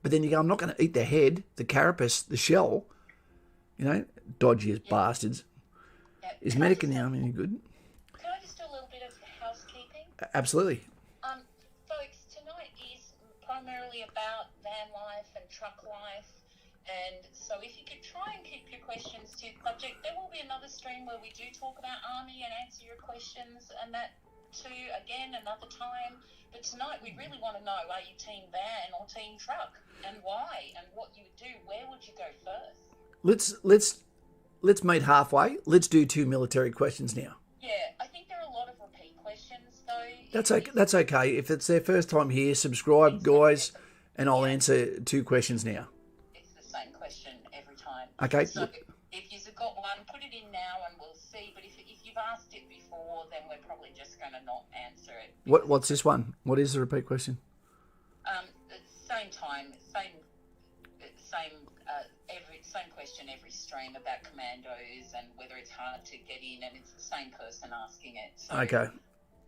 Speaker 1: But then you go, I'm not going to eat the head, the carapace, the shell. You know, dodgy as bastards.
Speaker 2: Yep.
Speaker 1: Is medic in the army any good?
Speaker 2: Can I just do a little bit of housekeeping?
Speaker 1: Absolutely.
Speaker 2: Folks, tonight is primarily about van life and truck life. And so if you could try and keep your questions to the subject, there will be another stream where we do talk about Army and answer your questions and that too, again, another time. But tonight we really want to know, are you team van or team truck? And why? And what you would do? Where would you go first?
Speaker 1: Let's meet halfway. Let's do 2 military questions now.
Speaker 2: Yeah, I think there are a lot of repeat questions though.
Speaker 1: That's okay. If it's their first time here, subscribe, guys, and I'll answer 2 questions now.
Speaker 2: Same question every time.
Speaker 1: Okay.
Speaker 2: So if you've got one, put it in now and we'll see. But if you've asked it before, then we're probably just going to not answer it.
Speaker 1: What's this one? What is the repeat question?
Speaker 2: Same time, same question every stream about commandos and whether it's hard to get in, and it's the same person asking it. So,
Speaker 1: Okay.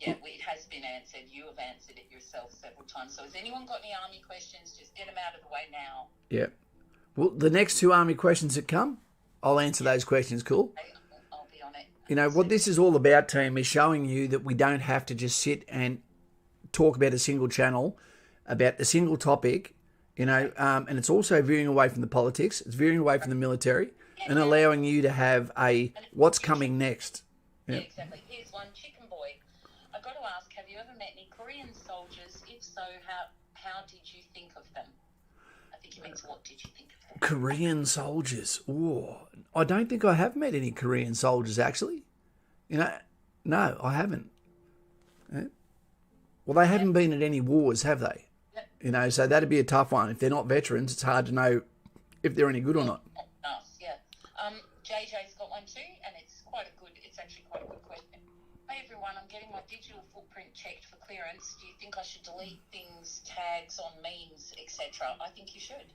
Speaker 2: Yeah, it has been answered. You have answered it yourself several times. So has anyone got any Army questions? Just get them out of the way now.
Speaker 1: Yeah. Well, the next 2 Army questions that come, I'll answer those questions. Cool.
Speaker 2: I'll be on it.
Speaker 1: You know, what this is all about, team, is showing you that we don't have to just sit and talk about a single channel, about a single topic, you know, and it's also veering away from the politics, it's veering away from the military, and allowing you to have a what's coming next.
Speaker 2: Yeah, exactly. Here's one. Chicken Boy. I've got to ask, have you ever met any Korean soldiers? If so, how did you think of them? I think you meant what did you think of them?
Speaker 1: Korean soldiers. Oh, I don't think I have met any Korean soldiers, actually. You know, no, I haven't. Yeah. Well, they haven't been at any wars, have they?
Speaker 2: Yep.
Speaker 1: You know, so that'd be a tough one. If they're not veterans, it's hard to know if they're any good or not.
Speaker 2: Nice, yeah. JJ's got one too, and it's actually quite a good question. Hey everyone, I'm getting my digital footprint checked for clearance. Do you think I should delete things, tags on memes, etc.? I think you should.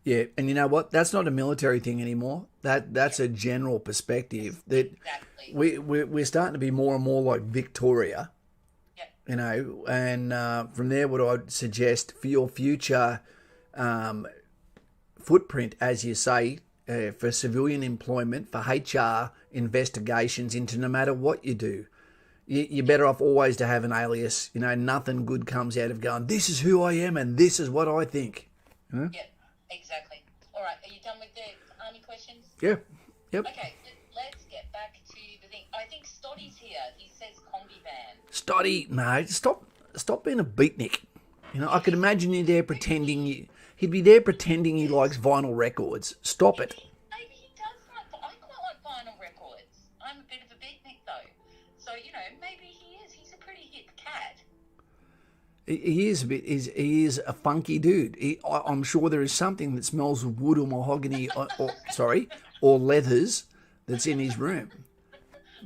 Speaker 1: Yeah, and you know what? That's not a military thing anymore. That's a general perspective that
Speaker 2: Exactly.
Speaker 1: we're starting to be more and more like Victoria.
Speaker 2: Yep.
Speaker 1: And from there, what I'd suggest for your future footprint, as you say, for civilian employment, for HR investigations into no matter what you do, you're better off always to have an alias. Nothing good comes out of going, this is who I am and this is what I think.
Speaker 2: Yeah, exactly. All right, are you done with the army questions?
Speaker 1: Yeah. Yep.
Speaker 2: Okay, let's get back to the thing. I think Stoddy's here. He says combi van.
Speaker 1: Stoddy, no, stop being a beatnik. I could imagine you there pretending he'd be there pretending he likes vinyl records. Stop it.
Speaker 2: Maybe he does like, I quite like vinyl records. I'm a bit of a beatnik though. So, maybe he is. He's a pretty hip cat.
Speaker 1: He is a bit. He is a funky dude. I'm sure there is something that smells of wood or mahogany, or leathers, that's in his room.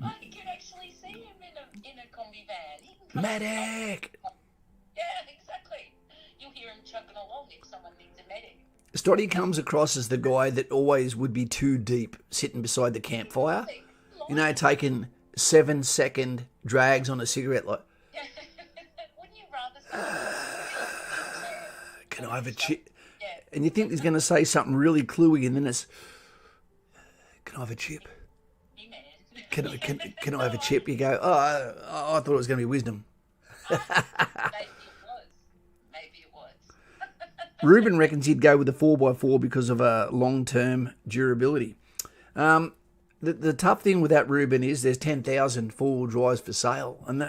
Speaker 2: I can actually see him in a combi van. He can
Speaker 1: Medic.
Speaker 2: Yeah, exactly. You'll hear him chugging along if someone needs a medic.
Speaker 1: Stoddy comes across as the guy that always would be too deep, sitting beside the campfire. Taking 7-second drags on a cigarette. Like,
Speaker 2: wouldn't you rather?
Speaker 1: Can I have a chip?
Speaker 2: Yeah.
Speaker 1: And you think he's going to say something really cluey, and then it's, can I have a chip?
Speaker 2: Hey, man.
Speaker 1: Can I have a chip? You go, I thought it was going to be wisdom.
Speaker 2: Maybe it was.
Speaker 1: Ruben reckons he'd go with the 4x4 because of long-term durability. The tough thing with that, Ruben, is there's 10,000 four-wheel drives for sale, and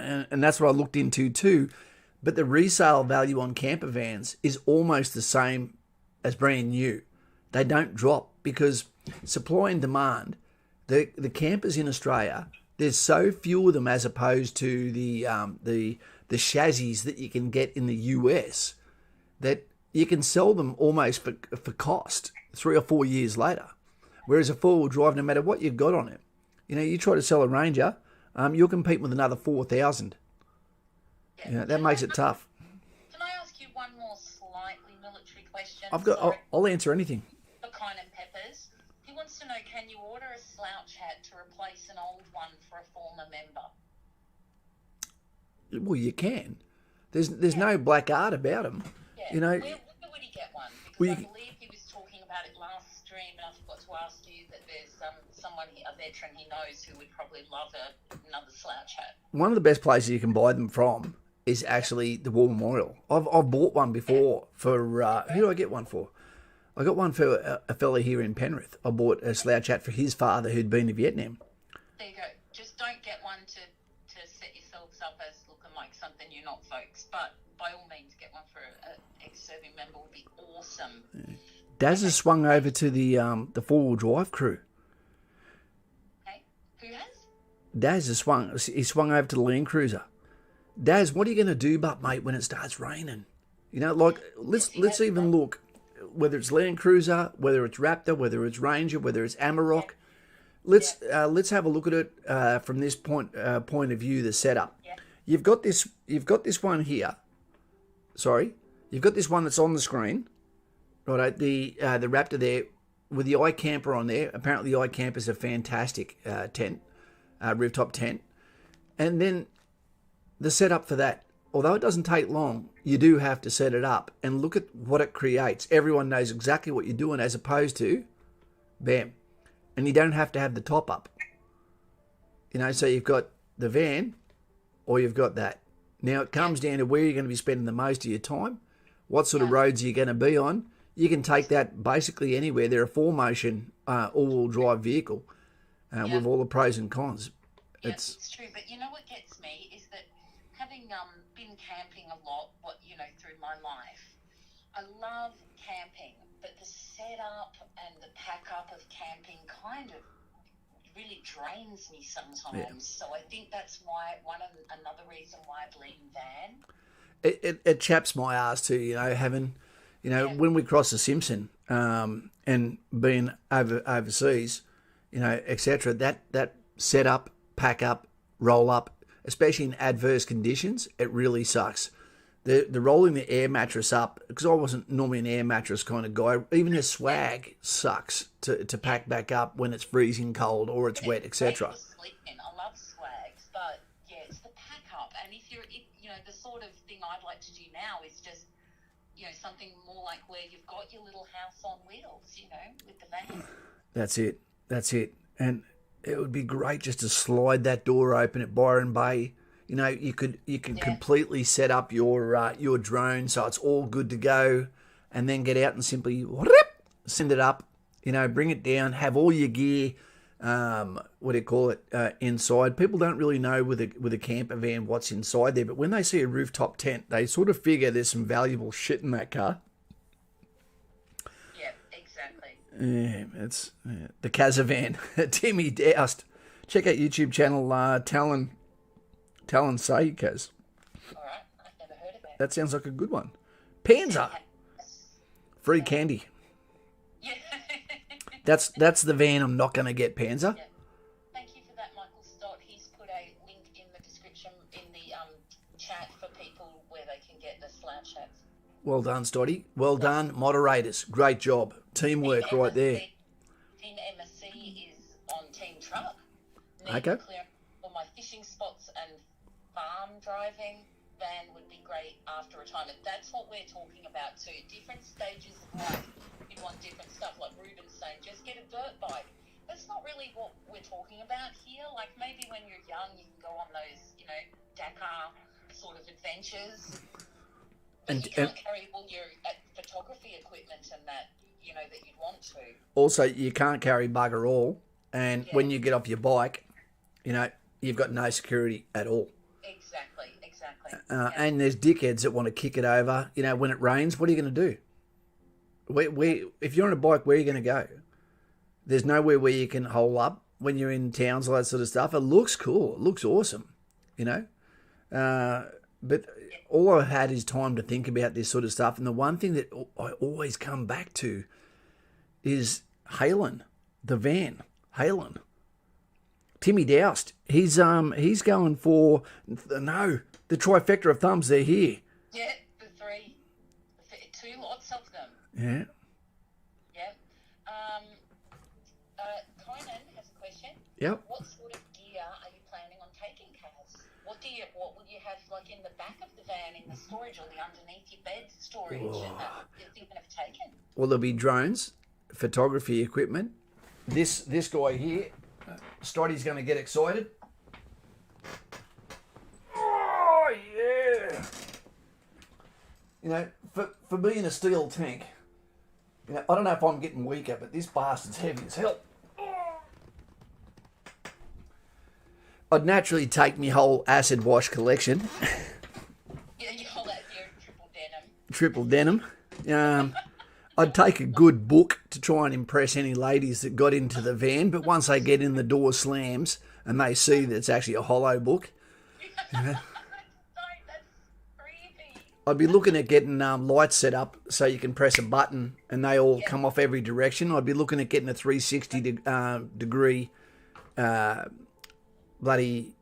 Speaker 1: that's what I looked into too. But the resale value on camper vans is almost the same as brand new. They don't drop because supply and demand. The campers in Australia, there's so few of them as opposed to the chassis that you can get in the US, that you can sell them almost for cost 3 or 4 years later. Whereas a four-wheel drive, no matter what you've got on it, you try to sell a Ranger, you'll compete with another 4,000. That makes it tough.
Speaker 2: Can I ask you one more slightly military question?
Speaker 1: I'll answer anything.
Speaker 2: For Kine and Peppers, he wants to know: can you order a slouch hat to replace an old one for a former member?
Speaker 1: Well, you can. There's no black art about them.
Speaker 2: Yeah. Where would he get one? Because I believe he was talking about it last stream, and I forgot to ask you that there's someone, a veteran he knows, who would probably love another slouch hat.
Speaker 1: One of the best places you can buy them from is actually the War Memorial. I've bought one before for who do I get one for? I got one for a fella here in Penrith. I bought a slouch hat for his father who'd been to Vietnam.
Speaker 2: There you go. Just don't get one to set yourselves up as looking like something you're not, folks. But by all means, get one for an ex-serving member would be awesome.
Speaker 1: Yeah. Daz has swung over to the four-wheel drive crew.
Speaker 2: Okay, who has?
Speaker 1: Daz has swung over to the Land Cruiser. Daz, what are you going to do, mate, when it starts raining? Let's even look, whether it's Land Cruiser, whether it's Raptor, whether it's Ranger, whether it's Amarok. Let's have a look at it from this point of view, the setup.
Speaker 2: Yeah.
Speaker 1: You've got this one here. Sorry, you've got this one that's on the screen, right? The Raptor there with the iCamper on there. Apparently, the iCamper is a fantastic tent, rooftop tent, and then the setup for that. Although it doesn't take long, you do have to set it up and look at what it creates. Everyone knows exactly what you're doing, as opposed to, bam, and you don't have to have the top up. So you've got the van, or you've got that. Now it comes down to where you're going to be spending the most of your time, what sort of roads you're going to be on. You can take that basically anywhere. They're a 4Motion all-wheel drive vehicle with all the pros and cons.
Speaker 2: Yeah, it's true. But you know what gets me is that having been camping a lot, through my life, I love camping, but the setup and the pack up of camping kind of really drains me sometimes. Yeah. So I think that's why another reason why I believe in van.
Speaker 1: It chaps my ass too, having, when we cross the Simpson and being overseas, etc. That setup, pack up, roll up, especially in adverse conditions, it really sucks. The rolling the air mattress up, because I wasn't normally an air mattress kind of guy, even the swag sucks to pack back up when it's freezing cold or it's wet, etc.
Speaker 2: I love swags, but yeah, it's the pack up. And if you're, the sort of thing I'd like to do now is just, something more like where you've got your little house on wheels, with the van.
Speaker 1: That's it. And it would be great just to slide that door open at Byron Bay. You could completely set up your drone so it's all good to go, and then get out and simply send it up. Bring it down, have all your gear. Inside. People don't really know with a camper van what's inside there, but when they see a rooftop tent, they sort of figure there's some valuable shit in that car.
Speaker 2: Yeah, exactly.
Speaker 1: Yeah, it's the Cazavan. Timmy Doust. Check out YouTube channel Talon Say, Kaz.
Speaker 2: All right, I've never heard of that.
Speaker 1: That sounds like a good one. Panzer. Free candy.
Speaker 2: Yeah.
Speaker 1: That's the van I'm not going to get, Panzer.
Speaker 2: Yeah. Thank you for that, Michael Stott. He's put a link in the description in the chat for people where they can get the slouch hats.
Speaker 1: Well done, Stoddy. Well done, moderators. Great job. Teamwork
Speaker 2: Team
Speaker 1: right there.
Speaker 2: Team MSC is on Team Truck.
Speaker 1: Okay.
Speaker 2: Clear all my fishing spots and farm driving. Van would be great after retirement. That's what we're talking about too. Different stages of life. You want different stuff, like Ruben's saying, just get a dirt bike. That's not really what we're talking about here. Like maybe when you're young, you can go on those, Dakar sort of adventures. But you can't carry all your photography equipment and that, that you'd want to.
Speaker 1: Also, you can't carry bugger all. And when you get off your bike, you've got no security at all.
Speaker 2: Exactly.
Speaker 1: And there's dickheads that want to kick it over. When it rains, what are you going to do? If you're on a bike, where are you going to go? There's nowhere where you can hole up when you're in towns, all that sort of stuff. It looks cool. It looks awesome, But all I've had is time to think about this sort of stuff. And the one thing that I always come back to is Halen, the van. Halen. Timmy Doust. He's going for the trifecta of thumbs. They're here.
Speaker 2: Yeah, the three, two lots of them.
Speaker 1: Yeah.
Speaker 2: Yeah. Conan has a question.
Speaker 1: Yep.
Speaker 2: What sort of gear are you planning on taking, Kaz? What will you have like in the back of the van, in the storage, or the underneath your bed storage, and that you're thinking of taking?
Speaker 1: Well, there'll be drones, photography equipment. This guy here, Stoddy's going to get excited. Oh yeah! For being a steel tank, I don't know if I'm getting weaker, but this bastard's heavy as hell. I'd naturally take my whole acid wash collection.
Speaker 2: Yeah, you hold out your
Speaker 1: Triple denim. I'd take a good book to try and impress any ladies that got into the van, but once they get in, the door slams and they see that it's actually a hollow book.
Speaker 2: That's creepy.
Speaker 1: I'd be looking at getting lights set up so you can press a button and they all come off every direction. I'd be looking at getting a 360 degree bloody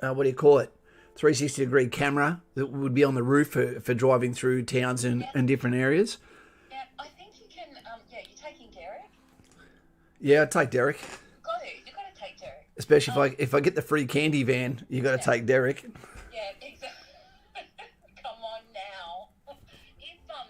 Speaker 1: what do you call it? 360 degree camera that would be on the roof for driving through towns and different areas.
Speaker 2: Yeah, I think you can. You're taking Derek.
Speaker 1: Yeah, I'd take Derek.
Speaker 2: You got to take Derek.
Speaker 1: Especially if I get the free candy van, you got to take Derek.
Speaker 2: Yeah, exactly. Come on now. If I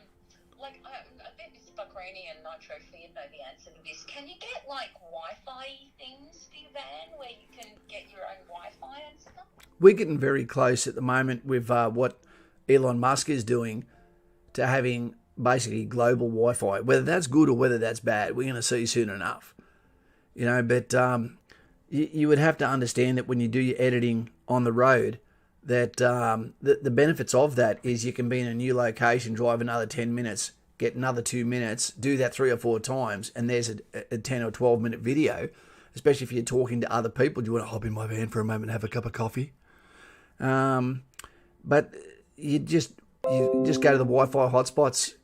Speaker 2: bet Mr. Buccaroni and Nitro Fear know the answer to this. Can you get like Wi-Fi things for your van where you can get your own Wi-Fi and stuff?
Speaker 1: We're getting very close at the moment with what Elon Musk is doing to having basically global Wi-Fi. Whether that's good or whether that's bad, we're going to see soon enough. But you would have to understand that when you do your editing on the road, that the benefits of that is you can be in a new location, drive another 10 minutes, get another 2 minutes, do that 3 or 4 times, and there's a 10 or 12 minute video, especially if you're talking to other people. Do you want to hop in my van for a moment and have a cup of coffee? But you just go to the Wi-Fi hotspots.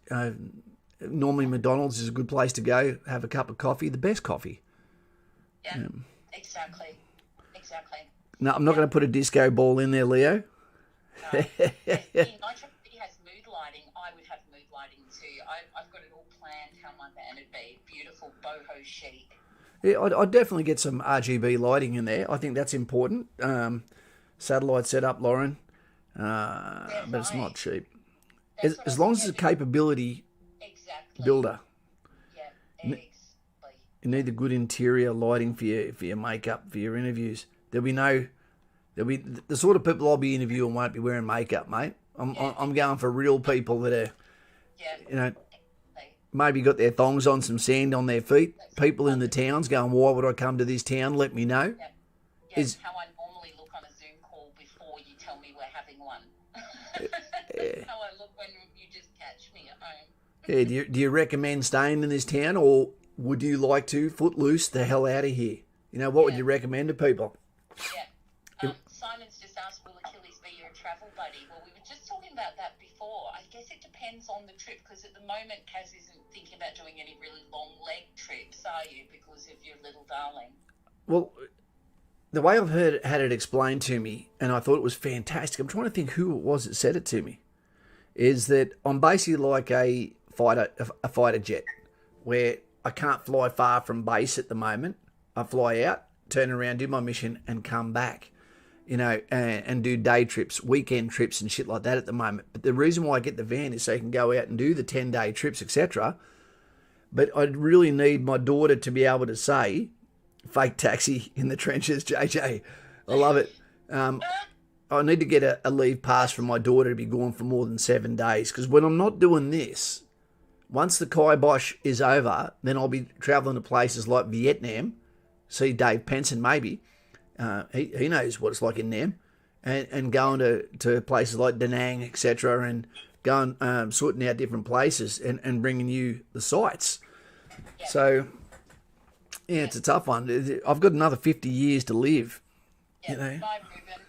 Speaker 1: Normally McDonald's is a good place to go, have a cup of coffee, the best coffee.
Speaker 2: Yeah, exactly.
Speaker 1: No, I'm not going to put a disco ball in there, Leo.
Speaker 2: No. He has mood lighting. I would have mood lighting too. I've got it all planned how my van would be. Beautiful boho chic.
Speaker 1: Yeah, I'd definitely get some RGB lighting in there. I think that's important. Satellite setup, Lauren,
Speaker 2: Yeah,
Speaker 1: but it's not
Speaker 2: right.
Speaker 1: cheap.
Speaker 2: That's what I
Speaker 1: As
Speaker 2: said.
Speaker 1: long as
Speaker 2: Yeah,
Speaker 1: it's a capability
Speaker 2: exactly.
Speaker 1: builder,
Speaker 2: Yeah,
Speaker 1: you
Speaker 2: exactly.
Speaker 1: need the good interior lighting for your makeup, for your interviews. There'll be the sort of people I'll be interviewing won't be wearing makeup, mate.
Speaker 2: Yeah,
Speaker 1: I'm going for real people that are,
Speaker 2: yeah.
Speaker 1: you know,
Speaker 2: Like,
Speaker 1: maybe got their thongs on, some sand on their feet.
Speaker 2: that's
Speaker 1: People in the
Speaker 2: 100.
Speaker 1: towns going, why would I come to this town? Let me know.
Speaker 2: Yeah, yeah.
Speaker 1: Is
Speaker 2: How I normally look on a Zoom call before you tell me we're having one. That's
Speaker 1: uh,
Speaker 2: how I look when you just catch me at home.
Speaker 1: yeah, do you recommend staying in this town, or would you like to footloose the hell out of here? What would
Speaker 2: Yeah,
Speaker 1: you recommend to people?
Speaker 2: yeah. Simon's just asked, will Achilles be your travel buddy? Well, we were just talking about that before. I guess it depends on the trip, because at the moment, Kaz isn't thinking about doing any really long leg trips, are you, because of your little darling?
Speaker 1: Well, the way I've had it explained to me, and I thought it was fantastic. I'm trying to think who it was that said it to me. Is that I'm basically like a fighter jet, where I can't fly far from base at the moment. I fly out, turn around, do my mission, and come back. And do day trips, weekend trips, and shit like that at the moment. But the reason why I get the van is so I can go out and do the 10-day trips, etc. But I'd really need my daughter to be able to say, fake taxi in the trenches, JJ. I love it. I need to get a leave pass from my daughter to be gone for more than 7 days. Because when I'm not doing this, once the kibosh is over, then I'll be travelling to places like Vietnam, see Dave Penson maybe. He knows what it's like in Nam, and going to places like Da Nang, etc., and going sorting out different places and bringing you the sights.
Speaker 2: Yeah.
Speaker 1: So, yeah, it's a tough one. I've got another 50 years to live.
Speaker 2: Yeah. Bye, Ruben.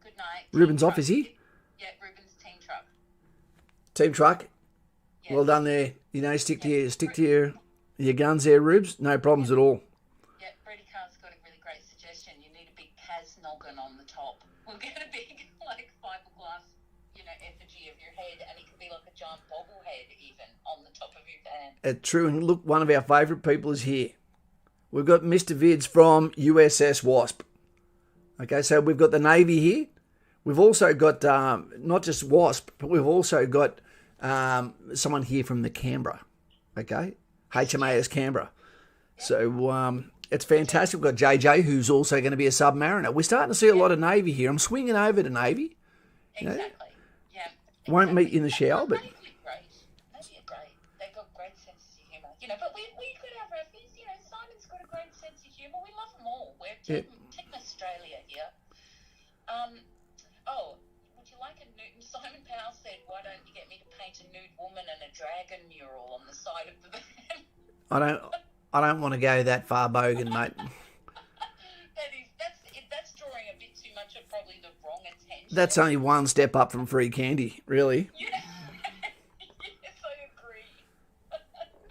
Speaker 2: Good night.
Speaker 1: Ruben's
Speaker 2: Team
Speaker 1: off, is he?
Speaker 2: Yeah, Ruben's team truck.
Speaker 1: Team truck.
Speaker 2: Yeah.
Speaker 1: Well done there. Stick to your guns there, Rubes. No problems at all.
Speaker 2: Yeah, Brady Carr's got a really great suggestion. You need a big Kaz noggin on the top. We'll get a big, fiberglass, effigy of your head, and it could be like a giant bobblehead even on the top of your van.
Speaker 1: True, and look, one of our favourite people is here. We've got Mr. Vids from USS Wasp. Okay, so we've got the Navy here. We've also got not just Wasp, but we've also got someone here from the Canberra. Okay, HMAS Canberra. So it's fantastic. We've got JJ, who's also going to be a submariner. We're starting to see a lot of Navy here. I'm swinging over to Navy.
Speaker 2: Exactly. Yeah.
Speaker 1: Won't meet you in the shower, but
Speaker 2: Navy are great. Navy are great. They've got great senses of humour. But we could have reference. Simon's got a great sense of humour. We love them all. We're Team Australia here. Would you like a nude? Simon Powell said, "Why don't you get me to paint a nude woman and a dragon mural on the side of the van?"
Speaker 1: I don't want to go that far, Bogan, mate.
Speaker 2: That's drawing a bit too much of probably the wrong attention.
Speaker 1: That's only one step up from free candy, really.
Speaker 2: Yeah. Yes, I agree.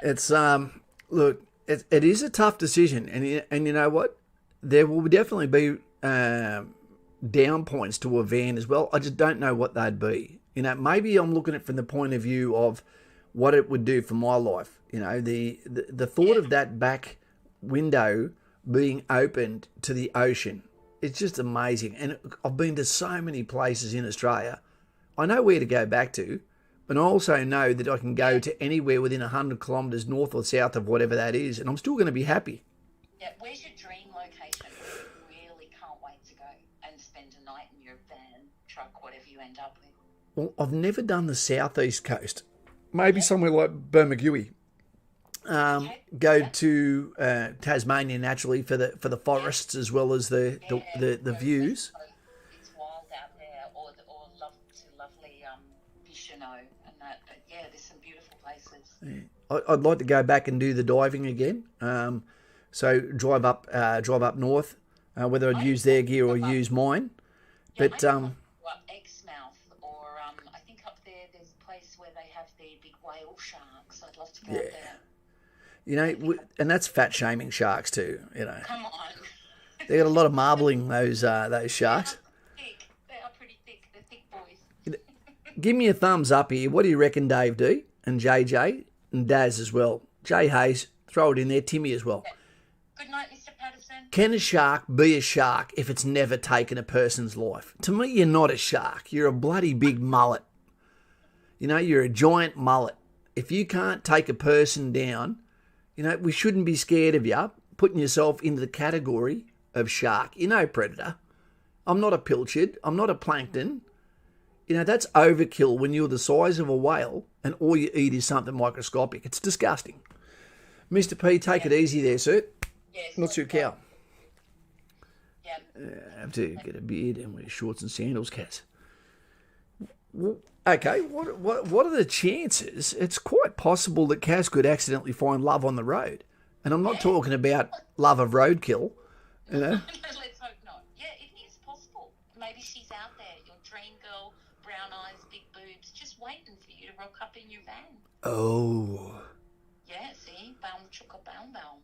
Speaker 1: It's look, it is a tough decision, and you know what? There will definitely be down points to a van as well. I just don't know what they'd be. Maybe I'm looking at it from the point of view of what it would do for my life. The thought of that back window being opened to the ocean, it's just amazing. And I've been to so many places in Australia. I know where to go back to, but I also know that I can go to anywhere within 100 kilometres north or south of whatever that is, and I'm still going to be happy.
Speaker 2: Yeah, where's your dream location? Really can't wait to go and spend a night in your van, truck, whatever you end up with.
Speaker 1: Well, I've never done the southeast coast. Maybe somewhere like Bermagui. Go to Tasmania naturally for the forests as well as the views.
Speaker 2: It's wild out there, or lovely Bicheno and that. But yeah, there's some beautiful places.
Speaker 1: Yeah. I'd like to go back and do the diving again. So drive up north, whether I'd use their gear or use mine. But
Speaker 2: Exmouth, or I think up there's a place where they have the big whale sharks. I'd love to go up there.
Speaker 1: And that's fat shaming sharks too.
Speaker 2: Come on.
Speaker 1: They got a lot of marbling those sharks.
Speaker 2: They are pretty thick. They're thick boys.
Speaker 1: Give me a thumbs up here. What do you reckon, Dave D and JJ and Daz as well? Jay Hayes, throw it in there. Timmy as well.
Speaker 2: Yeah. Good night, Mr. Patterson.
Speaker 1: Can a shark be a shark if it's never taken a person's life? To me, you're not a shark. You're a bloody big mullet. You know, you're a giant mullet. If you can't take a person down, you know, we shouldn't be scared of you putting yourself into the category of shark. You're no predator. I'm not a pilchard. I'm not a plankton. You know, that's overkill when you're the size of a whale and all you eat is something microscopic. It's disgusting. Mr. P, take it easy there, sir.
Speaker 2: Yes.
Speaker 1: Not too cow.
Speaker 2: Yeah.
Speaker 1: I have to get a beard and wear shorts and sandals, Kaz. Okay, what are the chances? It's quite possible that Kaz could accidentally find love on the road. And I'm not talking about love of roadkill, you know.
Speaker 2: Let's hope not. Yeah, it is possible. Maybe she's out there, your dream girl, brown eyes, big boobs, just waiting for you to rock up in your van.
Speaker 1: Oh.
Speaker 2: Yeah, see? Boom, chooka, boom, boom.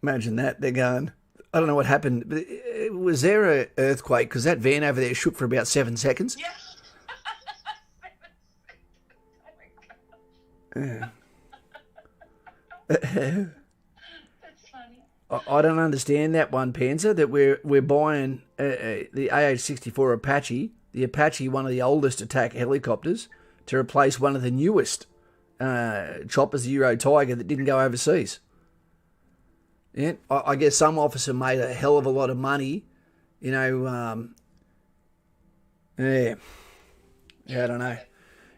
Speaker 1: Imagine that. They're going, I don't know what happened. But was there an earthquake? Because that van over there shook for about 7 seconds.
Speaker 2: Yeah.
Speaker 1: Yeah.
Speaker 2: That's funny.
Speaker 1: I don't understand that one, Panzer, that we're buying the AH-64 Apache, the Apache, one of the oldest attack helicopters, to replace one of the newest choppers, the Euro Tiger, that didn't go overseas. Yeah, I guess some officer made a hell of a lot of money, you know. Yeah, I don't know.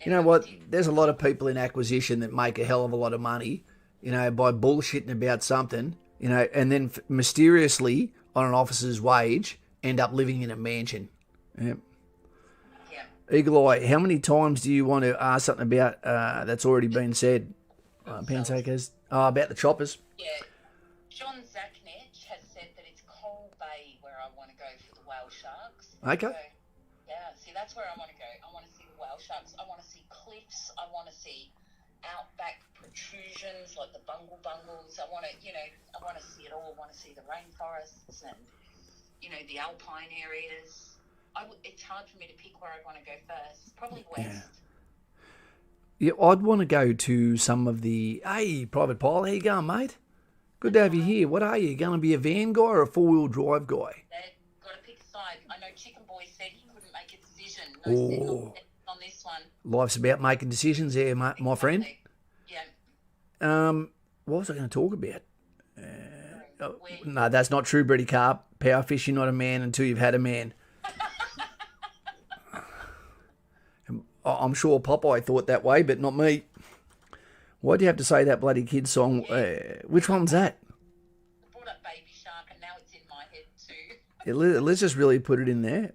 Speaker 1: You know what? There's a lot of people in acquisition that make a hell of a lot of money, you know, by bullshitting about something, you know, and then mysteriously on an officer's wage end up living in a mansion. Yeah. Eagle Eye, how many times do you want to ask something about that's already been said? Pantakers, about the choppers.
Speaker 2: Yeah. John Zachnich has said that it's Coral Bay where I want to go for the whale sharks.
Speaker 1: Okay.
Speaker 2: So, yeah, see, that's where I want to go. I want to see the whale sharks. I want to see cliffs. I want to see outback protrusions like the bungles. I want to, you know, I want to see it all. I want to see the rainforests and, you know, the alpine areas. It's hard for me to pick where I want to go first. Probably west.
Speaker 1: Yeah, I'd want to go to some of the... Hey, Private Pile, how you going, mate? Good to have you here. What are you? Going to be a van guy or a four-wheel drive guy?
Speaker 2: Got to pick a side. I know Chicken Boy said he couldn't make a decision. No set on this one.
Speaker 1: Life's about making decisions there, my friend.
Speaker 2: Yeah.
Speaker 1: What was I going to talk about? No, that's not true, Brady Carp. Powerfish, you're not a man until you've had a man. I'm sure Popeye thought that way, but not me. Why'd you have to say that bloody kid song? Which one's that?
Speaker 2: I brought up Baby Shark and now it's in my head too.
Speaker 1: Yeah, let's just really put it in there.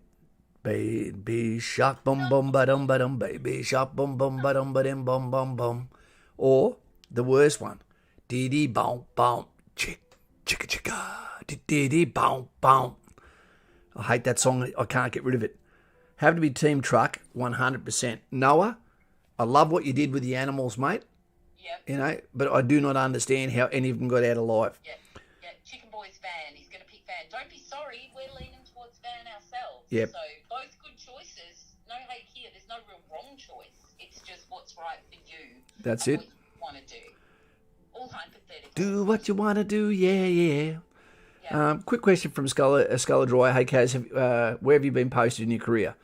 Speaker 1: Baby shark, bum bum ba dum ba dum. Baby shark, bum bum ba dum ba dum bum bum bum. Or the worst one, dee dee bum bum, chick chicka chicka, dee dee bum bum. I hate that song. I can't get rid of it. Have to be Team Truck, 100%. Noah, I love what you did with the animals, mate.
Speaker 2: Yep.
Speaker 1: You know, but I do not understand how any of them got out alive.
Speaker 2: Yeah. Chicken Boy's van. He's going to pick van. Don't be sorry. We're leaning towards van ourselves.
Speaker 1: Yep.
Speaker 2: So both good choices. No hate here. There's no real wrong choice. It's just what's right for you.
Speaker 1: That's it.
Speaker 2: What you want to do. All hypothetical.
Speaker 1: Do what you want to do, yeah. Quick question from Sculler Dry. Hey, Kaz, where have you been posted in your career?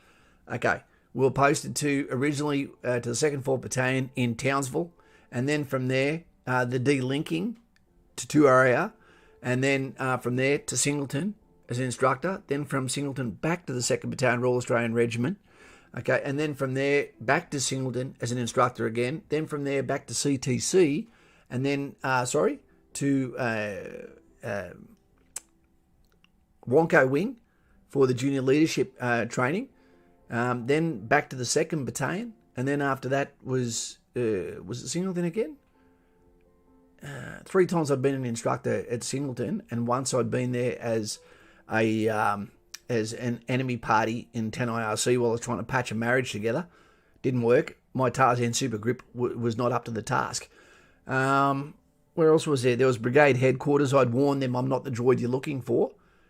Speaker 1: Okay, we were posted to originally to the 2nd 4th Battalion in Townsville, and then from there, the delinking to 2RAR, and then from there to Singleton as an instructor, then from Singleton back to the 2nd Battalion Royal Australian Regiment, okay, and then from there back to Singleton as an instructor again, then from there back to CTC, and then, to Wonko Wing for the junior leadership training. Then back to the 2nd Battalion, and then after that was it Singleton again? 3 times I'd been an instructor at Singleton, and once I'd been there as an enemy party in 10 IRC while I was trying to patch a marriage together. Didn't work. My Tarzan super grip was not up to the task. Where else was there? There was brigade headquarters. I'd warned them I'm not the droid you're looking for,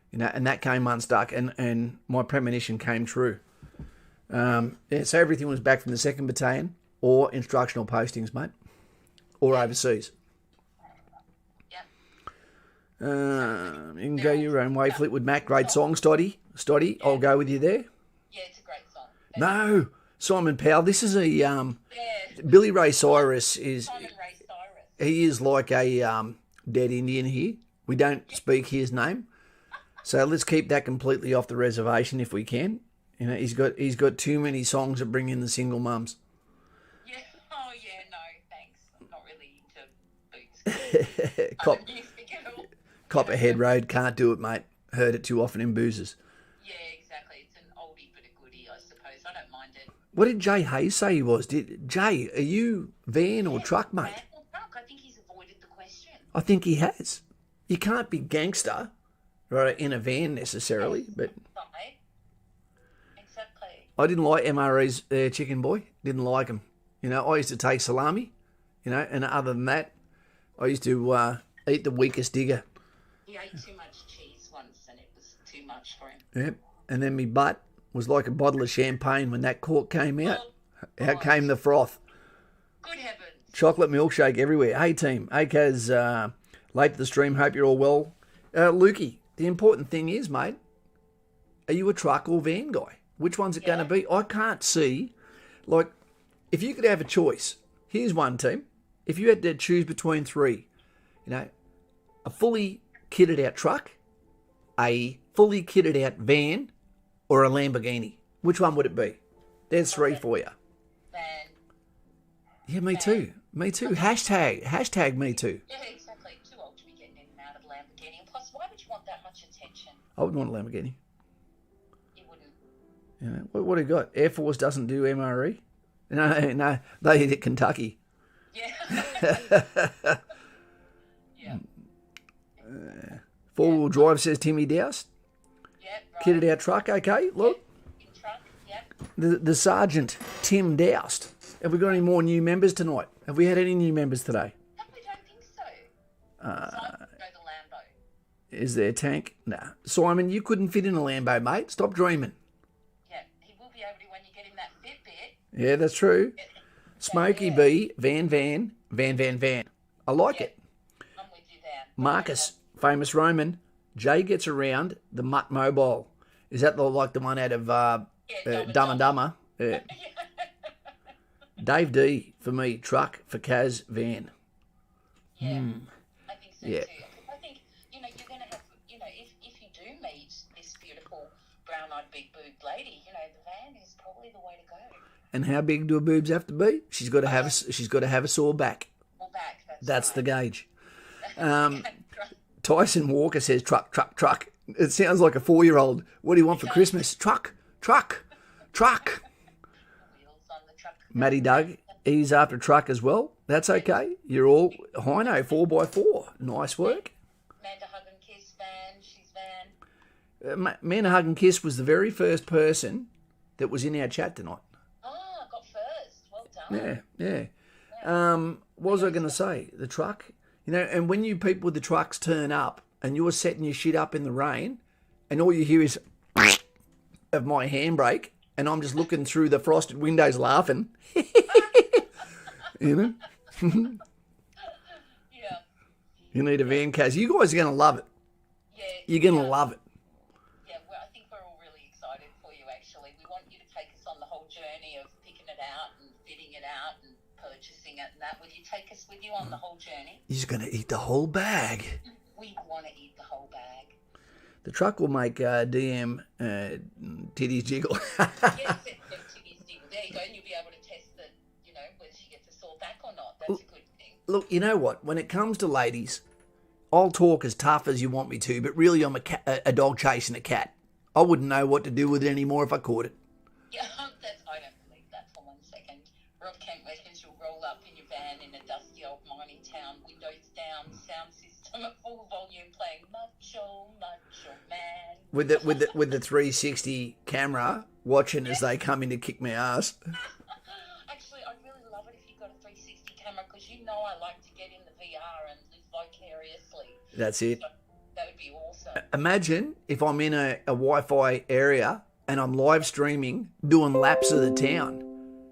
Speaker 1: you know, and that came unstuck, and my premonition came true. So everything was back from the 2nd Battalion or instructional postings, mate, or overseas. You can go your own way, Fleetwood Mac. Great song, Stoddy. I'll go with you there.
Speaker 2: Yeah, it's a great song.
Speaker 1: No, Simon Powell. This is a
Speaker 2: Yeah,
Speaker 1: Billy Ray Cyrus is.
Speaker 2: Simon Ray Cyrus.
Speaker 1: He is like a dead Indian here. We don't speak his name, so let's keep that completely off the reservation if we can. You know, he's got too many songs that bring in the single mums.
Speaker 2: Yeah. Oh yeah. No, thanks. I'm not really into boots. Music at all.
Speaker 1: Copperhead Road, can't do it, mate. Heard it too often in boozers.
Speaker 2: Yeah, exactly. It's an oldie but a goodie, I suppose. I don't mind it.
Speaker 1: What did Jay Hayes say he was? Jay, are you van or truck, mate?
Speaker 2: Van or truck? I think he's avoided the question.
Speaker 1: I think he has. You can't be gangster, right, in a van necessarily, but
Speaker 2: Right. Exactly.
Speaker 1: I didn't like MRE's chicken boy. Didn't like him. You know, I used to take salami, you know, and other than that, I used to eat the weakest digger.
Speaker 2: He ate too much cheese once and it was too much for him.
Speaker 1: Yep. And then me butt was like a bottle of champagne when that cork came out. Out came the froth.
Speaker 2: Good heavens.
Speaker 1: Chocolate milkshake everywhere. Hey, team. Hey, Kaz, late to the stream. Hope you're all well. Lukey, the important thing is, mate, are you a truck or van guy? Which one's it going to be? I can't see. Like, if you could have a choice, here's one, team. If you had to choose between three, you know, a fully kitted out truck, a fully kitted out van, or a Lamborghini, which one would it be? There's three for you.
Speaker 2: Van.
Speaker 1: Yeah, me too. Me too. Hashtag me too.
Speaker 2: Yeah, exactly. Too old to be getting in and out of a Lamborghini. And plus, why would you want that much attention?
Speaker 1: I wouldn't want a Lamborghini.
Speaker 2: You wouldn't.
Speaker 1: You know, what do you got? Air Force doesn't do MRE. No, they hit at Kentucky.
Speaker 2: Yeah. Yeah.
Speaker 1: Four-wheel drive, says Timmy Douse.
Speaker 2: Yeah, right.
Speaker 1: Kitted out truck, okay. Look,
Speaker 2: In truck, yeah.
Speaker 1: the Sergeant, Tim Doust. Have we got any more new members tonight? Have we had any new members today?
Speaker 2: No, I don't think so. Simon would go the Lambo.
Speaker 1: Is there a tank? Nah. Simon, you couldn't fit in a Lambo, mate. Stop dreaming.
Speaker 2: Yeah, he will be able to when you get him that Fitbit.
Speaker 1: Yeah, that's true. Smokey B, van. I like it.
Speaker 2: I'm with you there.
Speaker 1: Marcus, famous Roman. Jay gets around the Mutt Mobile. Is that like the one out of Dumb and Dumber? Yeah. Dave D for me, truck. For Kaz, van.
Speaker 2: Yeah, I think so
Speaker 1: Yeah.
Speaker 2: too. I think, you're going to have, if you do meet this beautiful brown-eyed, big-boobed lady, the van is probably the way to go.
Speaker 1: And how big do her boobs have to be? She's got to have a sore back.
Speaker 2: Or back,
Speaker 1: That's
Speaker 2: right.
Speaker 1: the gauge. Tyson Walker says truck. It sounds like a 4-year-old. What do you want for Christmas? Truck.
Speaker 2: Wheels on the truck.
Speaker 1: Matty Doug, he's after truck as well. That's okay. You're all Hino 4x4. Nice work.
Speaker 2: Amanda Hug and Kiss van, she's van.
Speaker 1: Manna Hug and Kiss was the very first person that was in our chat tonight.
Speaker 2: Oh, got first. Well done.
Speaker 1: Yeah. What was I going to say? The truck, and when you people with the trucks turn up and you're setting your shit up in the rain, and all you hear is of my handbrake, and I'm just looking through the frosted windows laughing.
Speaker 2: Yeah.
Speaker 1: You need a van, Kaz. You guys are going to love it.
Speaker 2: Yeah.
Speaker 1: You're going to love it.
Speaker 2: Yeah, well, I think we're all really excited for you, actually. We want you to take us on the whole journey of picking it out and fitting it out and purchasing it and that. Will you take us with you on the whole journey?
Speaker 1: You're going to eat the whole bag.
Speaker 2: We want to eat the whole bag.
Speaker 1: The truck will make DM titties jiggle.
Speaker 2: Yes, Tiggy's deal. There you go, and you'll be able to test that, whether she gets a sore back or not. That's a good thing.
Speaker 1: Look, you know what? When it comes to ladies, I'll talk as tough as you want me to, but really I'm a dog chasing a cat. I wouldn't know what to do with it anymore if I caught it.
Speaker 2: Yeah, I don't believe that for 1 second. Rob Kentwekers, you'll roll up in your van in a dusty old mining town, windows down, sound system at full volume, playing Macho Man.
Speaker 1: With the 360 camera, watching as they come in to kick my ass.
Speaker 2: Actually, I'd really love it if you got a 360 camera, because I like to get in the VR and live vicariously.
Speaker 1: That's it.
Speaker 2: So that would be awesome.
Speaker 1: Imagine if I'm in a Wi-Fi area and I'm live streaming, doing laps of the town.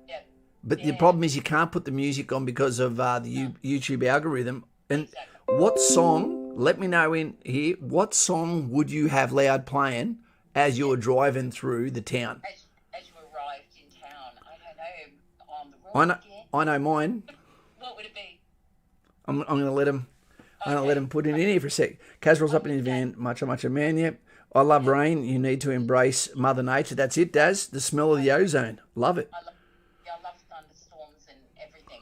Speaker 2: Yeah.
Speaker 1: But the problem is you can't put the music on because of the YouTube algorithm. And what song Let me know in here, what song would you have loud playing as you're driving through the town?
Speaker 2: As you arrived in town, I don't know, on the
Speaker 1: I
Speaker 2: road
Speaker 1: know,
Speaker 2: again.
Speaker 1: I know mine.
Speaker 2: What would it be?
Speaker 1: I'm going to let him. I'm going to let him put it in here for a sec. Casserol's up in his van. Much a man, yep. I love rain. You need to embrace Mother Nature. That's it, Daz. The smell of the ozone. Love it.
Speaker 2: I love thunderstorms and everything,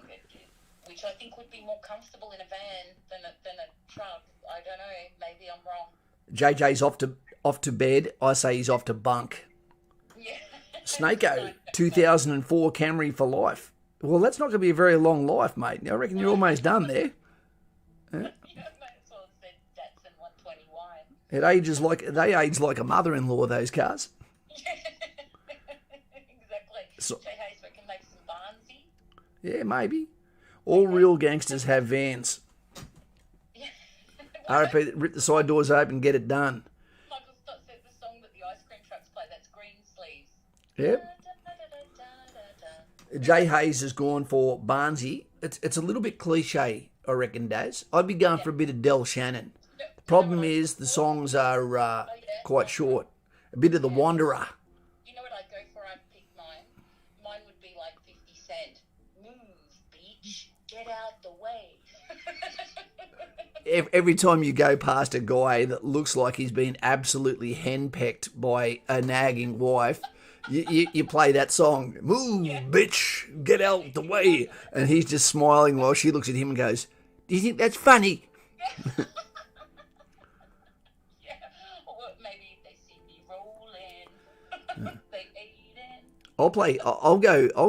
Speaker 2: which I think would be more comfortable in a van than a truck. I don't know. Maybe I'm wrong.
Speaker 1: JJ's off to bed. I say he's off to bunk.
Speaker 2: Yeah.
Speaker 1: Snakeo, 2004 Camry for life. Well, that's not going to be a very long life, mate. I reckon you're almost done there.
Speaker 2: Yeah, might as well have said Datsun 120Y.
Speaker 1: They age like a mother-in-law, those cars.
Speaker 2: Yeah, exactly.
Speaker 1: So,
Speaker 2: Jay Hayes, we can make some Barnsey.
Speaker 1: yeah, maybe. All real gangsters have vans.
Speaker 2: Yeah.
Speaker 1: RP, rip the side doors open, get it done.
Speaker 2: Michael Stott said the song that the ice cream trucks play, that's Green Sleeves.
Speaker 1: Yep. Jay Hayes has gone for Barnsey. It's a little bit cliche, I reckon, Daz. I'd be going for a bit of Del Shannon. The problem is the songs are quite short. A bit of The Wanderer.
Speaker 2: You know what I'd go for? I'd pick mine. Mine would be like 50 Cent. Move, beach. Get out the way.
Speaker 1: Every time you go past a guy that looks like he's been absolutely henpecked by a nagging wife, you play that song, move, bitch, get out the way. And he's just smiling while she looks at him and goes, do you think that's funny?
Speaker 2: Yeah. Or maybe if they see me rolling, they eating.
Speaker 1: I'll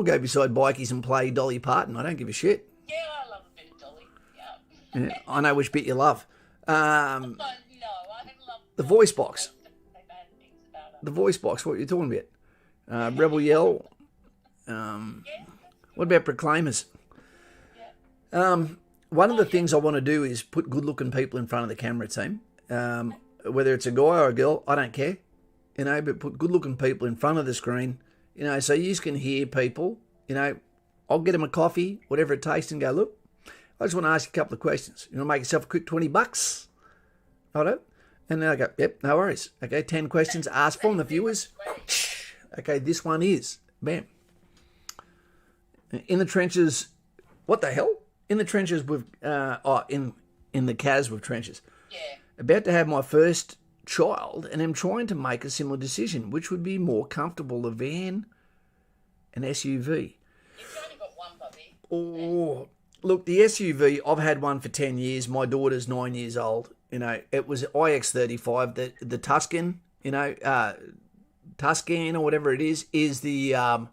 Speaker 1: go beside bikies and play Dolly Parton. I don't give a shit.
Speaker 2: Yeah, I love a bit of Dolly. Yeah.
Speaker 1: Yeah, I know which bit you love.
Speaker 2: But no, I love
Speaker 1: The voice box.
Speaker 2: Say bad things about her.
Speaker 1: The voice box, what are you talking about? Rebel Yell. What about Proclaimers? One of the things I want to do is put good-looking people in front of the camera team. Whether it's a guy or a girl, I don't care. But put good-looking people in front of the screen, so you can hear people. I'll get them a coffee, whatever it takes, and go, look, I just want to ask you a couple of questions. You want to make yourself a quick $20? Righto. And then I go, yep, no worries. Okay, 10 questions asked from the viewers. Okay, this one is, bam. In the trenches, what the hell? In the trenches with, in the CAS with trenches.
Speaker 2: Yeah.
Speaker 1: About to have my first child, and I'm trying to make a similar decision, which would be more comfortable, a van, an SUV.
Speaker 2: You've only got one, Bobby.
Speaker 1: Oh, look, the SUV, I've had one for 10 years. My daughter's 9 years old. It was iX35, the Tuscan, Tuscan or whatever it is the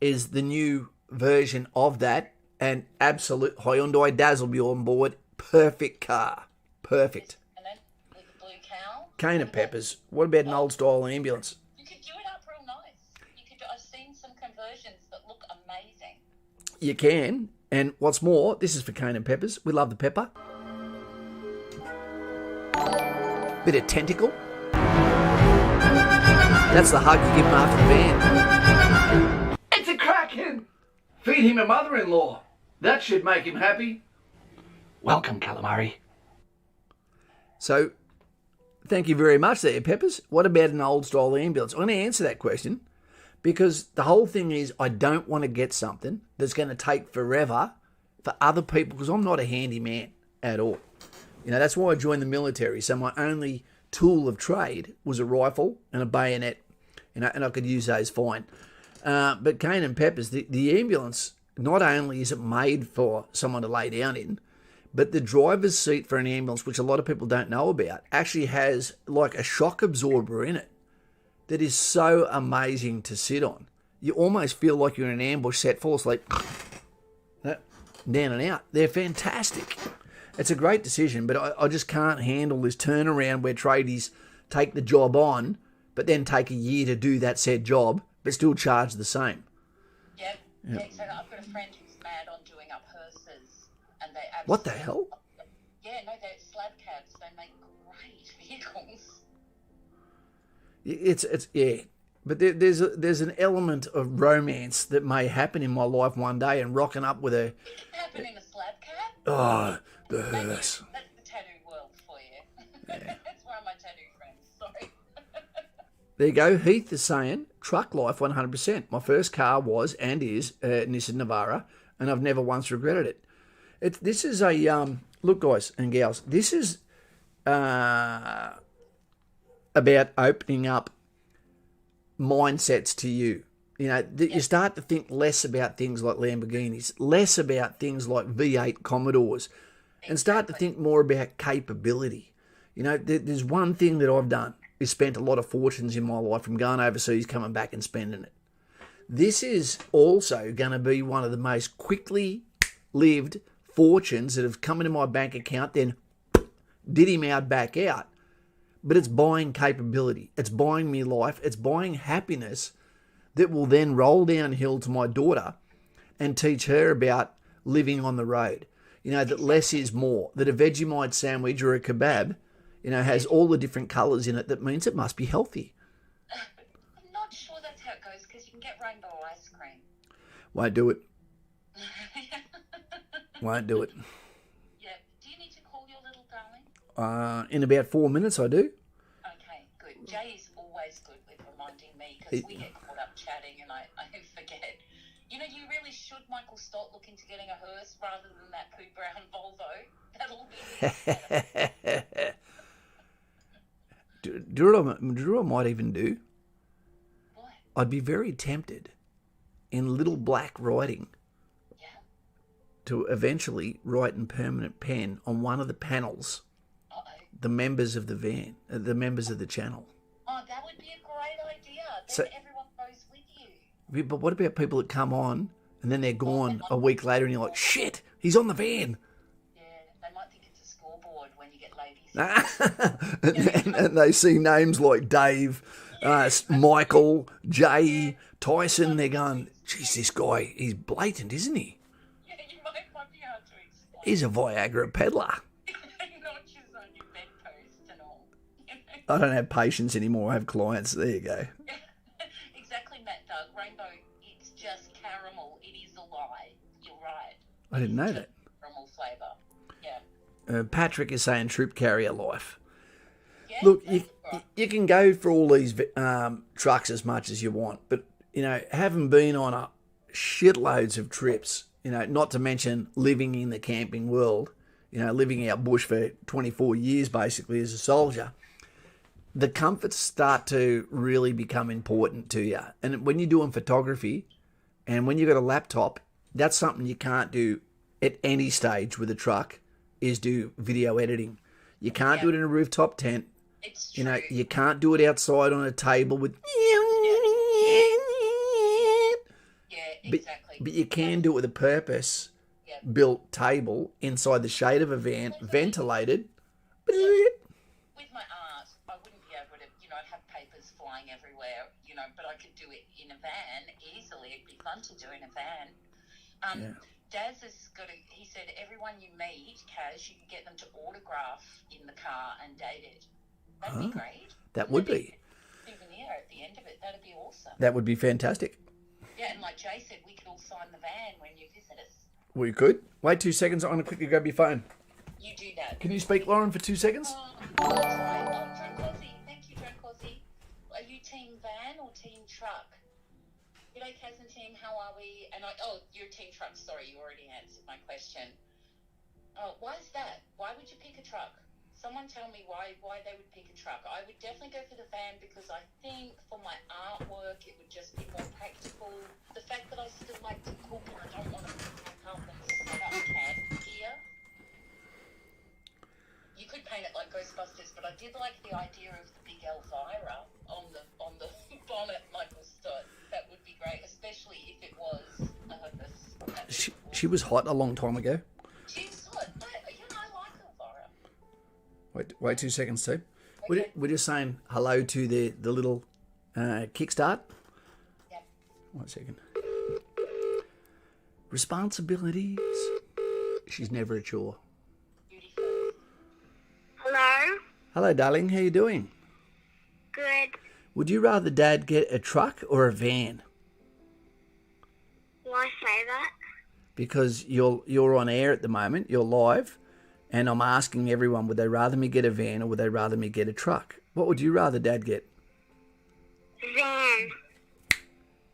Speaker 1: new version of that, and absolute Hyundai Daz will be on board. Perfect car. Perfect.
Speaker 2: And then with the blue cow.
Speaker 1: Cane and peppers. What about an old style ambulance?
Speaker 2: You could do it up real nice. I've seen some conversions that look amazing.
Speaker 1: You can. And what's more, this is for cane and peppers. We love the pepper. Bit of tentacle. That's the hug you give him after the van. It's a kraken! Feed him a mother-in-law. That should make him happy. Welcome, calamari. So, thank you very much there, Peppers. What about an old-style ambulance? I'm going to answer that question because the whole thing is I don't want to get something that's going to take forever for other people because I'm not a handyman at all. That's why I joined the military. So my only tool of trade was a rifle and a bayonet, and I could use those fine. But cane and peppers, the ambulance, not only is it made for someone to lay down in, but the driver's seat for an ambulance, which a lot of people don't know about, actually has like a shock absorber in it that is so amazing to sit on. You almost feel like you're in an ambush set, fall asleep, down and out. They're fantastic. It's a great decision, but I just can't handle this turnaround where tradies take the job on, but then take a year to do that said job, but still charge the same.
Speaker 2: Yep. Yeah, so I've got a friend who's mad on doing up hearses, and they absolutely...
Speaker 1: What the hell?
Speaker 2: Yeah, no, they're slab cabs. They make great vehicles.
Speaker 1: It's yeah, but there's an element of romance that may happen in my life one day, and rocking up with a...
Speaker 2: It can happen in a slab cab.
Speaker 1: Oh, the hearse.
Speaker 2: That's the tattoo world for That's why my tattoo friends. Sorry.
Speaker 1: There you go. Heath is saying, truck life 100%. My first car was and is a Nissan Navara, and I've never once regretted it. This is a, look, guys and gals, this is about opening up mindsets to you. You know, you start to think less about things like Lamborghinis, less about things like V8 Commodores, and start to think more about capability. You know, there's one thing that I've done is spent a lot of fortunes in my life from going overseas, coming back and spending it. This is also going to be one of the most quickly lived fortunes that have come into my bank account, then diddy-mowed back out. But it's buying capability. It's buying me life. It's buying happiness that will then roll downhill to my daughter and teach her about living on the road. You know, that less is more. That a Vegemite sandwich or a kebab, you know, has all the different colours in it. That means it must be healthy.
Speaker 2: I'm not sure that's how it goes because you can get rainbow ice cream.
Speaker 1: Won't do it. Won't do it.
Speaker 2: Yeah. Do you need to call your little darling?
Speaker 1: In about 4 minutes, I do.
Speaker 2: Okay, good. Jay is always good with reminding me because we get caught up chatting and I forget. You know, you really should, Michael, start looking to getting a hearse rather than that poo brown Volvo. That'll be
Speaker 1: Do you know what I might even do?
Speaker 2: What?
Speaker 1: I'd be very tempted in little black writing to eventually write in permanent pen on one of the panels the members of the van, the members of the channel.
Speaker 2: Oh, that would be a great idea. Then
Speaker 1: So-
Speaker 2: everyone goes with you.
Speaker 1: But what about people that come on and then they're gone a week later and you're like, shit, he's on the van.
Speaker 2: Yeah, they might think it's a scoreboard when you get ladies.
Speaker 1: and they see names like Dave, Michael, Jay, Tyson. They're going, geez, this guy, he's blatant, isn't he?
Speaker 2: Yeah, you might be hard to explain.
Speaker 1: He's a Viagra peddler.
Speaker 2: Notches on your bedpost and all.
Speaker 1: I don't have patients anymore. I have clients. There you go.
Speaker 2: Exactly, Matt Doug. Rainbow, it's just caramel. It is a lie. You're right.
Speaker 1: I didn't know
Speaker 2: It's
Speaker 1: that.
Speaker 2: just caramel flavour. Yeah.
Speaker 1: Patrick is saying troop carrier life.
Speaker 2: Yeah,
Speaker 1: Look,
Speaker 2: that's right.
Speaker 1: you can go for all these trucks as much as you want, but, you know, having been on a shitloads of trips, you know, not to mention living in the camping world, you know, living out bush for 24 years basically as a soldier, the comforts start to really become important to you. And when you're doing photography and when you've got a laptop, that's something you can't do at any stage with a truck, is do video editing. You can't do it in a rooftop tent.
Speaker 2: It's true.
Speaker 1: You know, you can't do it outside on a table with...
Speaker 2: Yeah, exactly.
Speaker 1: But you can do it with a purpose-built table inside the shade of a van, ventilated.
Speaker 2: With my art, I wouldn't be able to, you know, I'd have papers flying everywhere, you know, but I could do it in a van easily. It'd be fun to do in a van. Daz has got he said everyone you meet, Kaz, you can get them to autograph in the car and date it. That'd be great.
Speaker 1: That would be.
Speaker 2: Souvenir at the end of it. That'd be awesome.
Speaker 1: That would be fantastic.
Speaker 2: Yeah, and like Jay said, we could all sign the van when you visit us.
Speaker 1: We could. Wait 2 seconds. I'm going to quickly grab your phone.
Speaker 2: You do that.
Speaker 1: Can you speak, Lauren, for 2 seconds?
Speaker 2: Oh, that's right. Oh, Drancozzi. Thank you, Drancozzi. Are you team van or team truck? G'day, Kaz and team. How are we? And you're team truck. Sorry, you already answered my question. Oh, why is that? Why would you pick a truck? Someone tell me why they would pick a truck. I would definitely go for the van because I think for my artwork it would just be more practical. The fact that I still like to cook and I don't want to pack up and set up camp gear. You could paint it like Ghostbusters, but I did like the idea of the big Elvira on the bonnet, Michael Stott. That would be great, especially if it was a hearse.
Speaker 1: She was hot a long time ago.
Speaker 2: She's hot. I like Elvira.
Speaker 1: Wait 2 seconds, too.
Speaker 2: Okay.
Speaker 1: We're just saying hello to the little kickstart.
Speaker 2: Yep.
Speaker 1: 1 second. Responsibilities. She's never a chore.
Speaker 2: Beautiful.
Speaker 3: Hello?
Speaker 1: Hello, darling. How you doing?
Speaker 3: Good.
Speaker 1: Would you rather Dad get a truck or a van?
Speaker 3: Why say that?
Speaker 1: Because you're on air at the moment. You're live, And I'm asking everyone, would they rather me get a van or would they rather me get a truck? What would you rather Dad get?
Speaker 3: Van.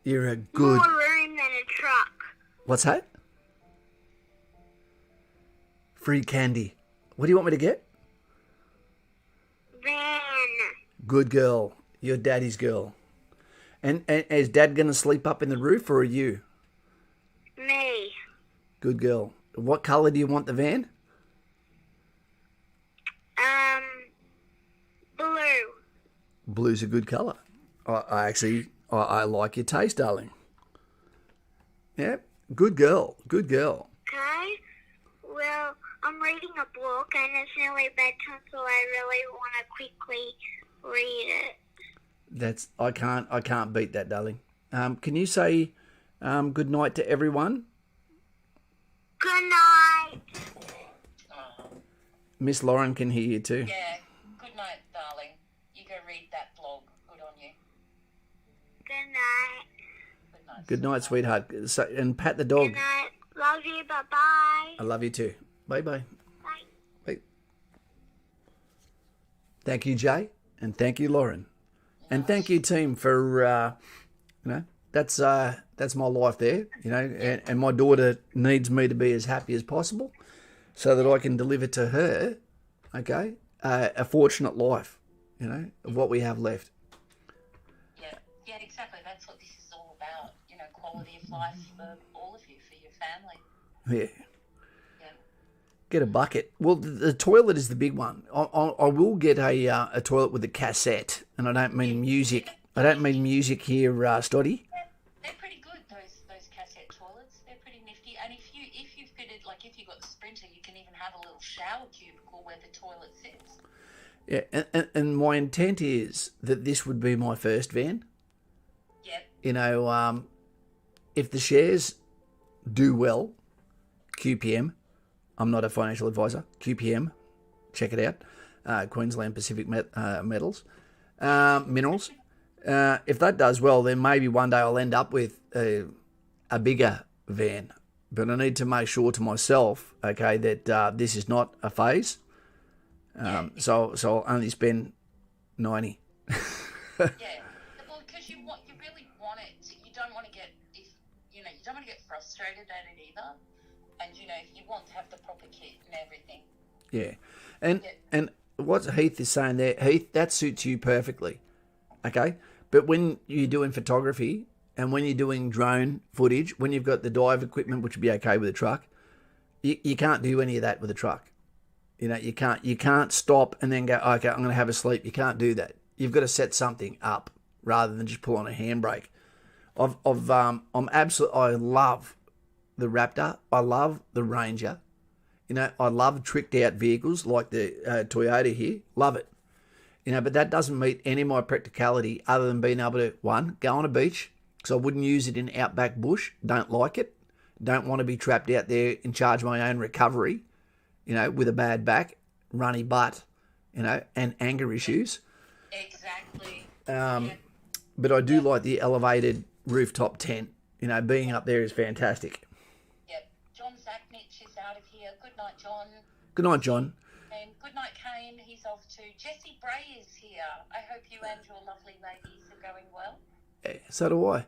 Speaker 1: You're a good...
Speaker 3: More room than a truck.
Speaker 1: What's that? Free candy. What do you want me to get?
Speaker 3: Van.
Speaker 1: Good girl. You're Daddy's girl. And is Dad going to sleep up in the roof or are you?
Speaker 3: Me.
Speaker 1: Good girl. What colour do you want the van?
Speaker 3: Blue.
Speaker 1: Blue's a good colour. I like your taste, darling. Yeah, good girl. Good girl.
Speaker 3: Okay. Well, I'm reading a book and it's nearly bedtime, so I really want to quickly read it.
Speaker 1: I can't beat that, darling. Can you say good night to everyone?
Speaker 3: Good night.
Speaker 1: Miss Lauren can hear you too.
Speaker 2: Yeah. Good night, darling. You go read that blog. Good on you.
Speaker 3: Good night.
Speaker 2: Good night.
Speaker 1: Good night, sweetheart. So, and pat the dog.
Speaker 3: Good night. Love you. Bye-bye.
Speaker 1: I love you too. Bye-bye.
Speaker 3: Bye.
Speaker 1: Bye. Thank you, Jay, and thank you, Lauren, and thank you, team, for that's my life there, and my daughter needs me to be as happy as possible, so that I can deliver to her, a fortunate life, of what we have left.
Speaker 2: Yeah, exactly. That's what this is all about. Quality of life for all of you, for your family.
Speaker 1: Yeah. Get a bucket. Well, the toilet is the big one. I will get a toilet with a cassette, and I don't mean music. I don't mean music here, Stoddy.
Speaker 2: They're pretty good. Those cassette toilets. They're pretty nifty. And if you fitted, like if you got the Sprinter, you can even have a little shower cubicle where the toilet sits.
Speaker 1: Yeah, and my intent is that this would be my first van.
Speaker 2: Yep.
Speaker 1: If the shares do well, QPM. I'm not a financial advisor. QPM, check it out. Queensland Pacific Minerals. If that does well, then maybe one day I'll end up with a bigger van. But I need to make sure to myself, that this is not a phase. So I'll only spend 90.
Speaker 2: Yeah. Well, because you really want it. You don't want to get you don't want to get frustrated at it either. And you want to have the proper kit and everything.
Speaker 1: Yeah, and what Heath is saying there, Heath, that suits you perfectly, okay? But when you're doing photography and when you're doing drone footage, when you've got the dive equipment, which would be okay with a truck, you can't do any of that with a truck. You can't stop and then go, okay, I'm going to have a sleep. You can't do that. You've got to set something up rather than just pull on a handbrake. I love the Raptor. I love the Ranger. I love tricked out vehicles like the Toyota here. Love it. But that doesn't meet any of my practicality other than being able to, one, go on a beach, because I wouldn't use it in outback bush. Don't like it. Don't want to be trapped out there in charge of my own recovery, with a bad back, runny butt, and anger issues.
Speaker 2: Exactly.
Speaker 1: But I do like the elevated rooftop tent. Being up there is fantastic.
Speaker 2: Yep. John Zaknich is out of here. Good night, John.
Speaker 1: Good night, John.
Speaker 2: And good night, Kane. He's off too. Jessie Bray is here. I hope you and your lovely ladies are going well.
Speaker 1: Yeah, so do I.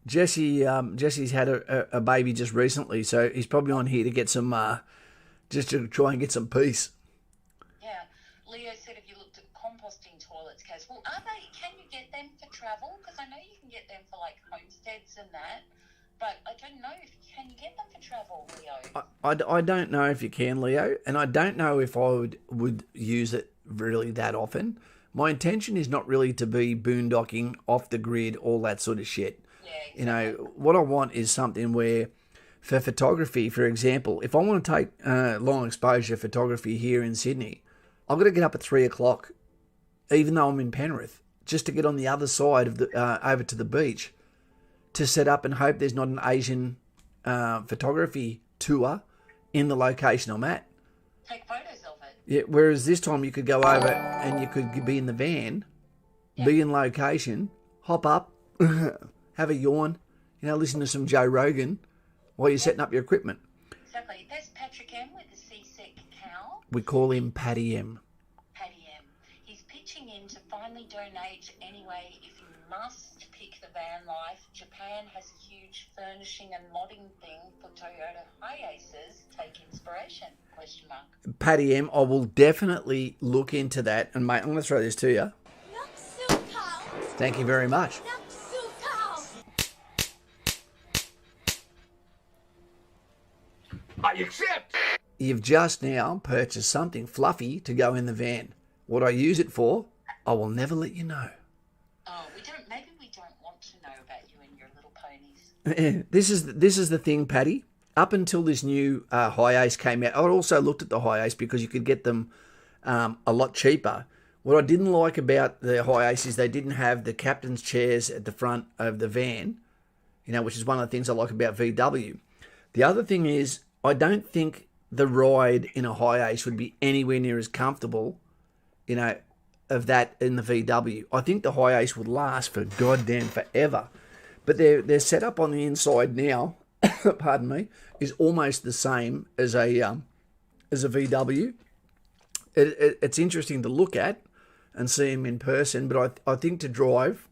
Speaker 1: Jesse's had a baby just recently, so he's probably on here to get some, just to try and get some peace.
Speaker 2: Yeah. Leo said, have you looked at composting toilets, Kaz? Well, can you get them for travel? Because I know you can get them for like homesteads and that. But I don't know can you get them for travel, Leo?
Speaker 1: I don't know if you can, Leo, and I don't know if I would use it really that often. My intention is not really to be boondocking, off the grid, all that sort of shit.
Speaker 2: Yeah, exactly.
Speaker 1: What I want is something where, for photography, for example, if I want to take long exposure photography here in Sydney, I've got to get up at 3 o'clock, even though I'm in Penrith, just to get on the other side of the over to the beach, to set up and hope there's not an Asian photography tour in the location I'm at.
Speaker 2: Take photos of it.
Speaker 1: Yeah, whereas this time you could go over and you could be in the van, be in location, hop up, have a yawn, listen to some Joe Rogan while you're setting up your equipment.
Speaker 2: exactly. There's Patrick M with the seasick cow.
Speaker 1: We call him Paddy M.
Speaker 2: Paddy M. He's pitching in to finally donate anyway. If you must pick the van life, Japan has a huge furnishing and modding thing for Toyota Hiaces. Take inspiration? Question mark.
Speaker 1: Paddy M, I will definitely look into that. And mate, I'm going to throw this to you. Thank you very much.
Speaker 4: I accept.
Speaker 1: You've just now purchased something fluffy to go in the van. What I use it for, I will never let you know.
Speaker 2: Oh, maybe we don't want to know about you and your little ponies.
Speaker 1: This is the thing, Paddy. Up until this new Hiace came out, I also looked at the Hiace because you could get them a lot cheaper. What I didn't like about the Hiace is they didn't have the captain's chairs at the front of the van, which is one of the things I like about VW. The other thing is, I don't think the ride in a Hiace would be anywhere near as comfortable, of that in the VW. I think the Hiace would last for goddamn forever. But their setup on the inside now, pardon me, is almost the same as a VW. It's interesting to look at and see them in person, but I think to drive,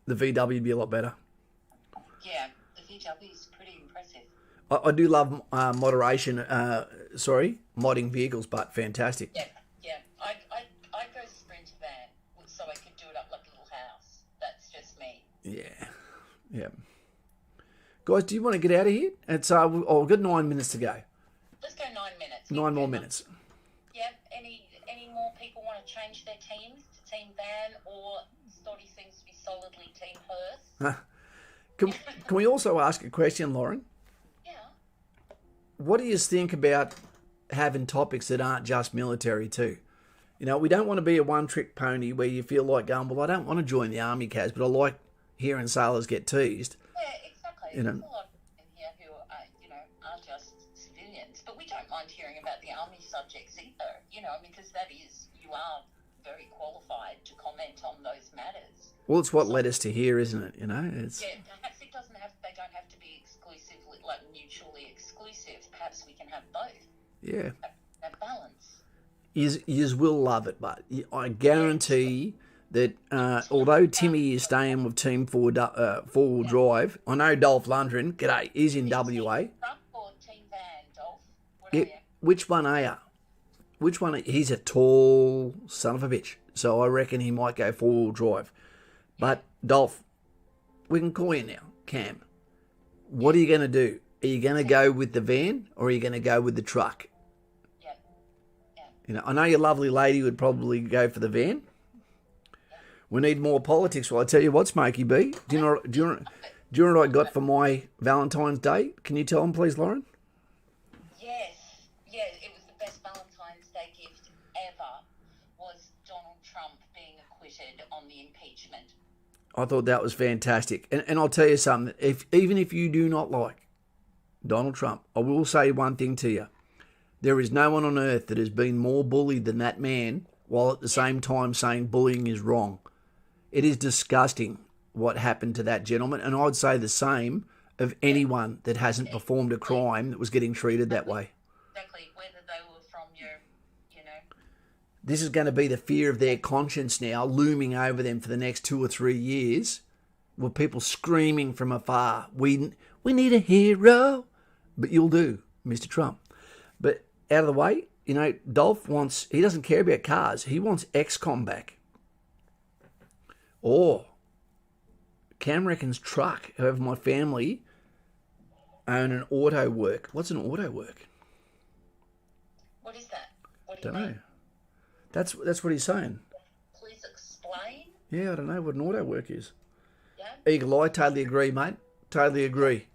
Speaker 1: the VW would be a lot better.
Speaker 2: Yeah, the VW is pretty impressive.
Speaker 1: I do love modding vehicles, but fantastic.
Speaker 2: Yeah. I go sprint van so I could do it up like a little house. That's just me.
Speaker 1: Yeah. Guys, do you want to get out of here? It's we've got 9 minutes to go.
Speaker 2: Let's go 9 minutes.
Speaker 1: 9 more minutes.
Speaker 2: Yeah. Any more people want to change their teams to Team Van, or Stoddy seems to be solidly Team Hearse?
Speaker 1: Can we also ask a question, Lauren?
Speaker 2: Yeah.
Speaker 1: What do you think about having topics that aren't just military too? We don't want to be a one-trick pony where you feel like going, well, I don't want to join the army, Kaz, but I like hearing sailors get teased.
Speaker 2: Yeah, exactly. There's a lot of people in here who are just civilians, but we don't mind hearing about the army subjects either, because you are very qualified to comment on those matters.
Speaker 1: Well, it's what led us to here, isn't it? It's...
Speaker 2: Yeah, perhaps they don't have to be exclusively, like mutually exclusive. Perhaps we can have both.
Speaker 1: Yeah.
Speaker 2: Have balance.
Speaker 1: Yous will love it, but I guarantee that although Timmy is staying with Team Four-Wheel Drive, I know Dolph Lundgren, g'day, he's in WA.
Speaker 2: Team Truck or Team Van, Dolph? What are you?
Speaker 1: Which one are you? Which one? He's a tall son of a bitch, so I reckon he might go four-wheel drive. But Dolph, we can call you now, Cam. What are you going to do? Are you going to go with the van or are you going to go with the truck? I know your lovely lady would probably go for the van. We need more politics. Well, I tell you what, Smokey B, do you know what I got for my Valentine's Day? Can you tell them, please, Lauren?
Speaker 2: Yes. Yeah, it was the best Valentine's Day gift ever, was Donald Trump being acquitted on the impeachment.
Speaker 1: I thought that was fantastic. And I'll tell you something, even if you do not like Donald Trump, I will say one thing to you. There is no one on earth that has been more bullied than that man, while at the same time saying bullying is wrong. It is disgusting what happened to that gentleman, and I'd say the same of anyone that hasn't performed a crime that was getting treated that way.
Speaker 2: Exactly, whether they were from
Speaker 1: This is going to be the fear of their conscience now looming over them for the next 2 or 3 years, with people screaming from afar, we need a hero. But you'll do, Mr. Trump. But out of the way, Dolph he doesn't care about cars. He wants XCOM back. Or Cam reckons truck. However, my family own an auto work. What's an auto work?
Speaker 2: What is that? What do
Speaker 1: Don't
Speaker 2: you
Speaker 1: know.
Speaker 2: mean?
Speaker 1: That's what he's saying.
Speaker 2: Please explain.
Speaker 1: Yeah, I don't know what an auto work is.
Speaker 2: Yeah.
Speaker 1: Eagle Eye, totally agree, mate. Totally agree.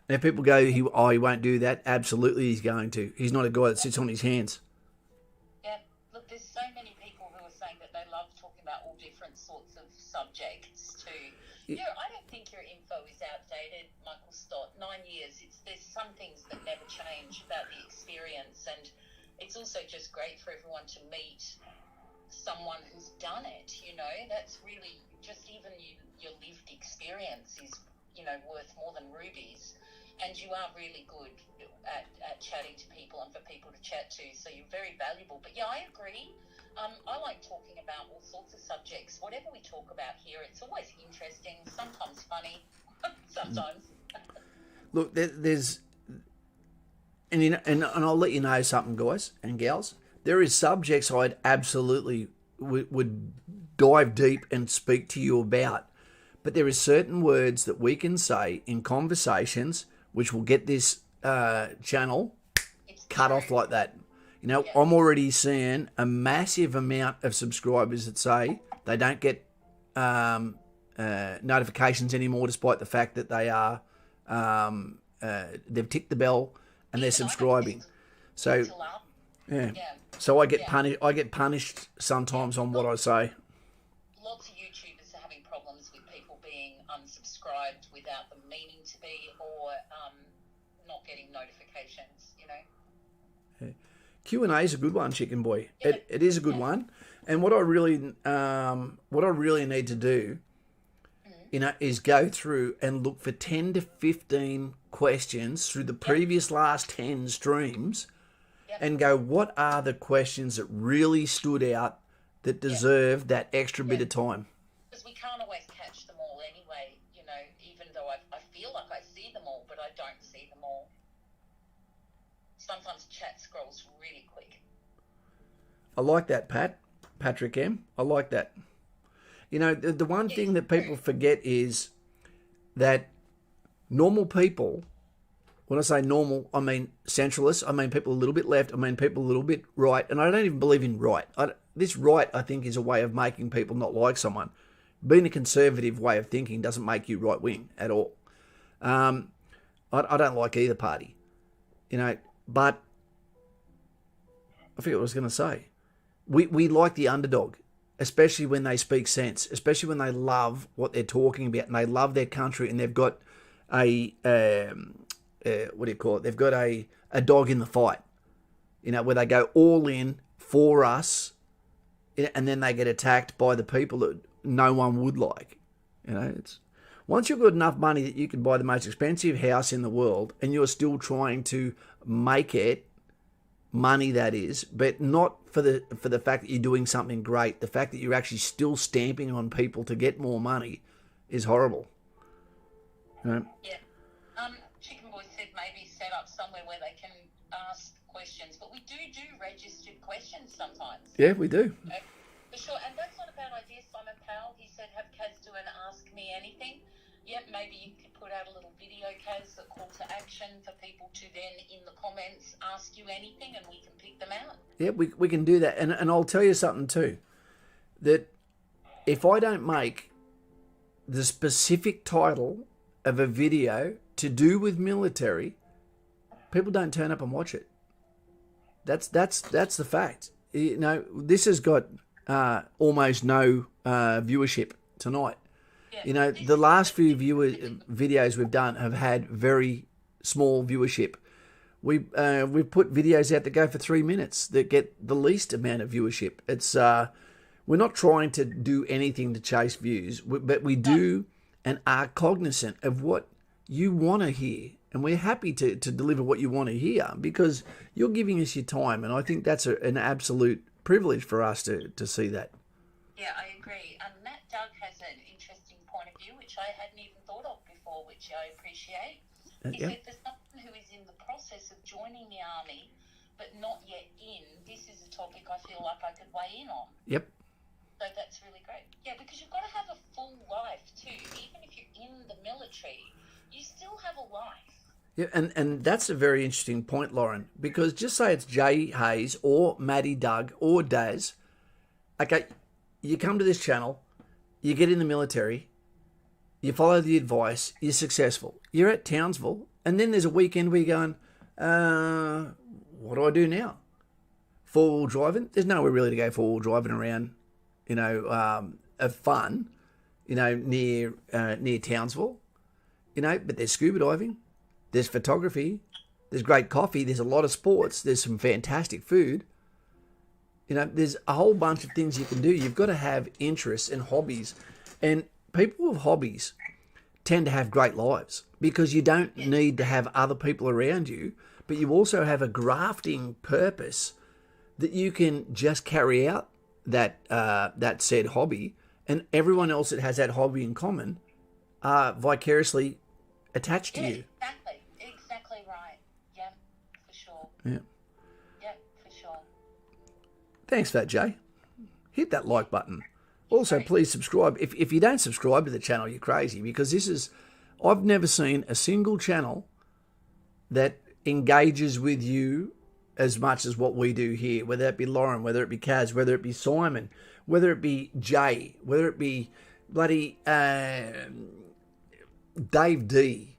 Speaker 1: Now, if people go, he won't do that. Absolutely, he's going to. He's not a guy that sits on his hands.
Speaker 2: Yeah. Look, there's so many people who are saying that they love talking about all different sorts of subjects too. I don't think your info is outdated, Michael Stott. 9 years. There's some things that never change about the experience, and it's also just great for everyone to meet someone who's done it. That's really just even your lived experience is worth more than rubies. and you are really good at chatting to people and for people to chat to, so you're very valuable. But yeah, I agree. I like talking about all sorts of subjects. Whatever we talk about here, it's always interesting, sometimes funny, sometimes.
Speaker 1: Look, there's, and you know, and I'll let you know something, guys and gals. There is subjects I'd absolutely would dive deep and speak to you about, but there is certain words that we can say in conversations which will get this channel cut off like that. You know, yeah. I'm already seeing a massive amount of subscribers that say they don't get notifications anymore, despite the fact that they are they've ticked the bell and they're subscribing. So yeah. So I get punished. I get punished sometimes on what I say.
Speaker 2: Lots of YouTubers are having problems with people being unsubscribed without them meaning to be, or not getting notifications. You know.
Speaker 1: Yeah. Q&A is a good one, Chicken Boy. Yeah. It is a good one. And what I really need to do, you know, is go through and look for 10 to 15 questions through the previous last 10 streams. And go, what are the questions that really stood out that deserve that extra bit of time?
Speaker 2: Because we can't always catch them all anyway, you know, even though I feel like I see them all, but I don't see them all. Sometimes chat scrolls really quick.
Speaker 1: I like that, Patrick M. I like that. You know, the one thing that people forget is that normal people... When I say normal, I mean centralists. I mean people a little bit left. I mean people a little bit right. And I don't even believe in right. This right, I think, is a way of making people not like someone. Being a conservative way of thinking doesn't make you right-wing at all. I don't like either party. You know, but I forget what I was going to say. We like the underdog, especially when they speak sense, especially when they love what they're talking about and they love their country and they've got a... what do you call it? They've got a dog in the fight, you know, where they go all in for us, and then they get attacked by the people that no one would like. You know, it's once you've got enough money that you can buy the most expensive house in the world, and you're still trying to make it money, that is, but not for the fact that you're doing something great. The fact that you're actually still stamping on people to get more money is horrible. You know?
Speaker 2: Yeah. Chicken Boy said maybe set up somewhere where they can ask questions, but we do registered questions sometimes.
Speaker 1: Yeah, we do.
Speaker 2: For sure, and that's not a bad idea. Simon Powell, he said, have Kaz do an Ask Me Anything. Yep, maybe you could put out a little video, Kaz, a call to action for people to then, in the comments, ask you anything, and we can pick them out.
Speaker 1: Yeah, we can do that. And I'll tell you something too, that if I don't make the specific title of a video to do with military, people don't turn up and watch it. That's the fact. You know, this has got almost no viewership tonight. Yeah, you know, the last few videos we've done have had very small viewership. We've put videos out that go for 3 minutes that get the least amount of viewership. It's we're not trying to do anything to chase views, but we do and are cognizant of what you want to hear, and we're happy to deliver what you want to hear because you're giving us your time, and I think that's an absolute privilege for us to see that.
Speaker 2: Yeah, I agree. Matt Doug has an interesting point of view, which I hadn't even thought of before, which I appreciate. He said for someone who is in the process of joining the army but not yet in, this is a topic I feel like I could weigh in on.
Speaker 1: Yep.
Speaker 2: So that's really great. Yeah, because you've got to have a full life too. Even if you're in the military, you still have a life.
Speaker 1: Yeah, and that's a very interesting point, Lauren, because just say it's Jay Hayes or Maddie Doug or Daz. Okay, you come to this channel, you get in the military, you follow the advice, you're successful. You're at Townsville, and then there's a weekend where you're going, what do I do now? Four-wheel driving? There's nowhere really to go four-wheel driving around, you know, of fun, you know, near Townsville. You know, but there's scuba diving, there's photography, there's great coffee, there's a lot of sports, there's some fantastic food. You know, there's a whole bunch of things you can do. You've got to have interests and hobbies. And people with hobbies tend to have great lives because you don't need to have other people around you, but you also have a grafting purpose that you can just carry out that said hobby, and everyone else that has that hobby in common are vicariously attached to you.
Speaker 2: Exactly right. Yeah, for sure.
Speaker 1: Yeah.
Speaker 2: Yeah, for sure.
Speaker 1: Thanks for that, Jay. Hit that like button. Also, please subscribe. If you don't subscribe to the channel, you're crazy, because I've never seen a single channel that engages with you as much as what we do here, whether it be Lauren, whether it be Kaz, whether it be Simon, whether it be Jay, whether it be bloody Dave D.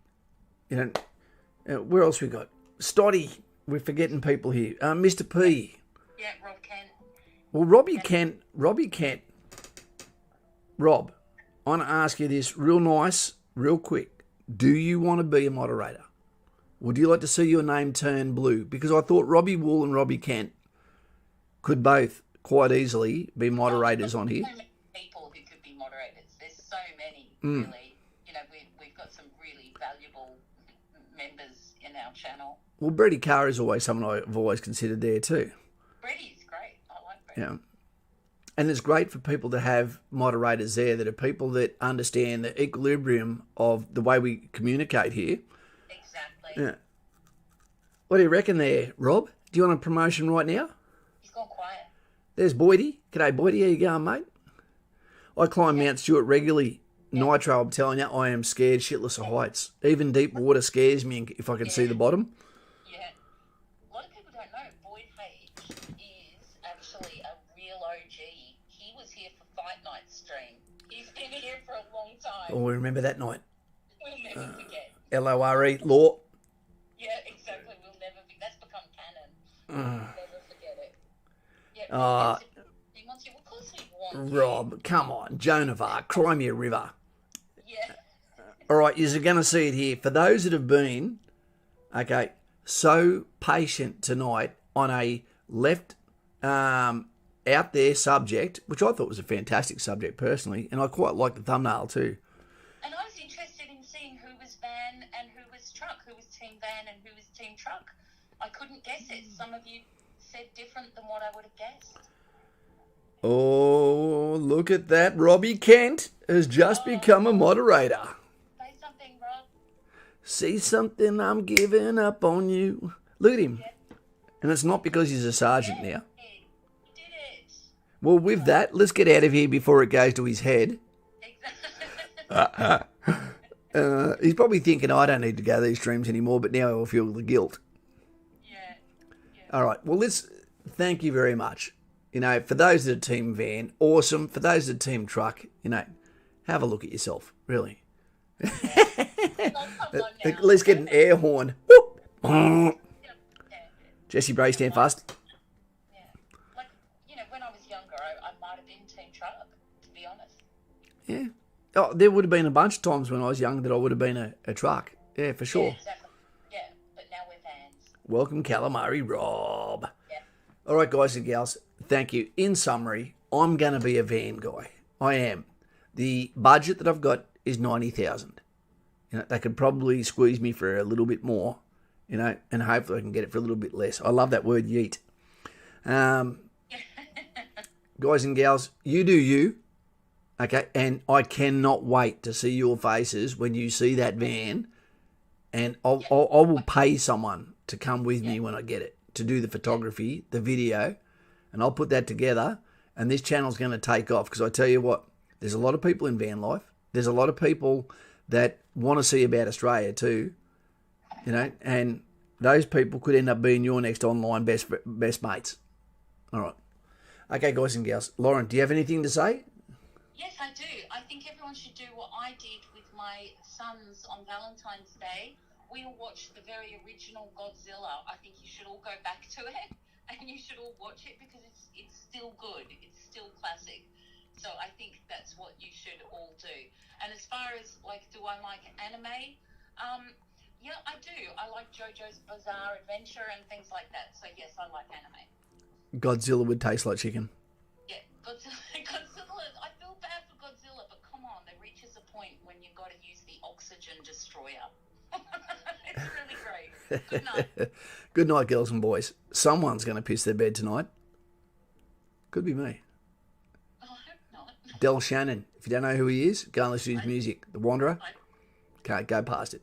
Speaker 1: Where else we got? Stoddy. We're forgetting people here. Mr. P.
Speaker 2: Yeah, Rob Kent.
Speaker 1: Well, Robbie Kent. Rob, I want to ask you this real nice, real quick. Do you want to be a moderator? Would you like to see your name turn blue? Because I thought Robbie Wool and Robbie Kent could both quite easily be moderators on here.
Speaker 2: So many people who could be moderators. There's so many, really. We've got some really valuable members in our channel.
Speaker 1: Well, Brady Carr is always someone I've always considered there too.
Speaker 2: Brady's great. I like Brady.
Speaker 1: Yeah. And it's great for people to have moderators there that are people that understand the equilibrium of the way we communicate here.
Speaker 2: Exactly.
Speaker 1: Yeah. What do you reckon there, Rob? Do you want a promotion right now?
Speaker 2: He's gone quiet.
Speaker 1: There's Boydie. G'day, Boydie. How you going, mate? I climb Mount Stewart regularly. Nitro, I'm telling you, I am scared shitless of heights. Even deep water scares me if I can see the bottom.
Speaker 2: Yeah. A lot of people don't know Boyd H is actually a real OG. He was here for Fight Night stream. He's been here for a long time.
Speaker 1: Oh, we remember that night.
Speaker 2: We'll never forget.
Speaker 1: LORE, law.
Speaker 2: Yeah, exactly. We'll never forget. That's become canon. We'll never forget it. Yeah, he wants you. Of course we want you.
Speaker 1: Rob, come on. Joan of Arc, Crimea River.
Speaker 2: Yeah.
Speaker 1: All right, you're going to see it here. For those that have been, so patient tonight on a left out there subject, which I thought was a fantastic subject personally, and I quite like the thumbnail too.
Speaker 2: And I was interested in seeing who was van and who was truck, who was team van and who was team truck. I couldn't guess it. Some of you said different than what I would have guessed.
Speaker 1: Oh, look at that. Robbie Kent has just become a moderator.
Speaker 2: Say something, Rob.
Speaker 1: See something, I'm giving up on you. Look at him.
Speaker 2: Yeah.
Speaker 1: And it's not because he's a sergeant now.
Speaker 2: You did it.
Speaker 1: Well, with that, let's get out of here before it goes to his head.
Speaker 2: Exactly.
Speaker 1: He's probably thinking, I don't need to go to these streams anymore, but now I will feel the guilt.
Speaker 2: Yeah.
Speaker 1: All right. Well, thank you very much. For those that are Team Van, awesome. For those that are Team Truck, have a look at yourself, really. Let's get an air horn. Jesse Bray, stand fast.
Speaker 2: Yeah. Like, when I was younger, I might have been team truck, to be honest.
Speaker 1: Yeah. Oh, there would have been a bunch of times when I was young that I would have been a truck. Yeah, for sure.
Speaker 2: Yeah, exactly. Yeah, but now we're vans.
Speaker 1: Welcome, Calamari Rob.
Speaker 2: Yeah.
Speaker 1: All right, guys and gals, thank you. In summary, I'm going to be a van guy. I am. The budget that I've got is 90,000. They could probably squeeze me for a little bit more, and hopefully I can get it for a little bit less. I love that word, yeet. Guys and gals, you do you. Okay, and I cannot wait to see your faces when you see that van, and I will pay someone to come with me when I get it, to do the photography, the video, and I'll put that together, and this channel's going to take off, because I tell you what, there's a lot of people in van life. There's a lot of people that want to see about Australia too, and those people could end up being your next online best mates. All right. Okay, guys and gals. Lauren, do you have anything to say?
Speaker 2: Yes, I do. I think everyone should do what I did with my sons on Valentine's Day. We all watched the very original Godzilla. I think you should all go back to it, and you should all watch it, because it's still good. It's still classic. So I think that's what you should all do. And as far as, do I like anime? Yeah, I do. I like JoJo's Bizarre Adventure and things like that. So yes, I like anime.
Speaker 1: Godzilla would taste like chicken.
Speaker 2: Yeah, Godzilla. I feel bad for Godzilla, but come on, the reaches are point when you've got to use the oxygen destroyer. It's really great. Good night.
Speaker 1: Good night, girls and boys. Someone's going to piss their bed tonight. Could be me.
Speaker 2: Oh, I hope not.
Speaker 1: Del Shannon. If you don't know who he is, go and listen to his music. The Wanderer. Can't go past it.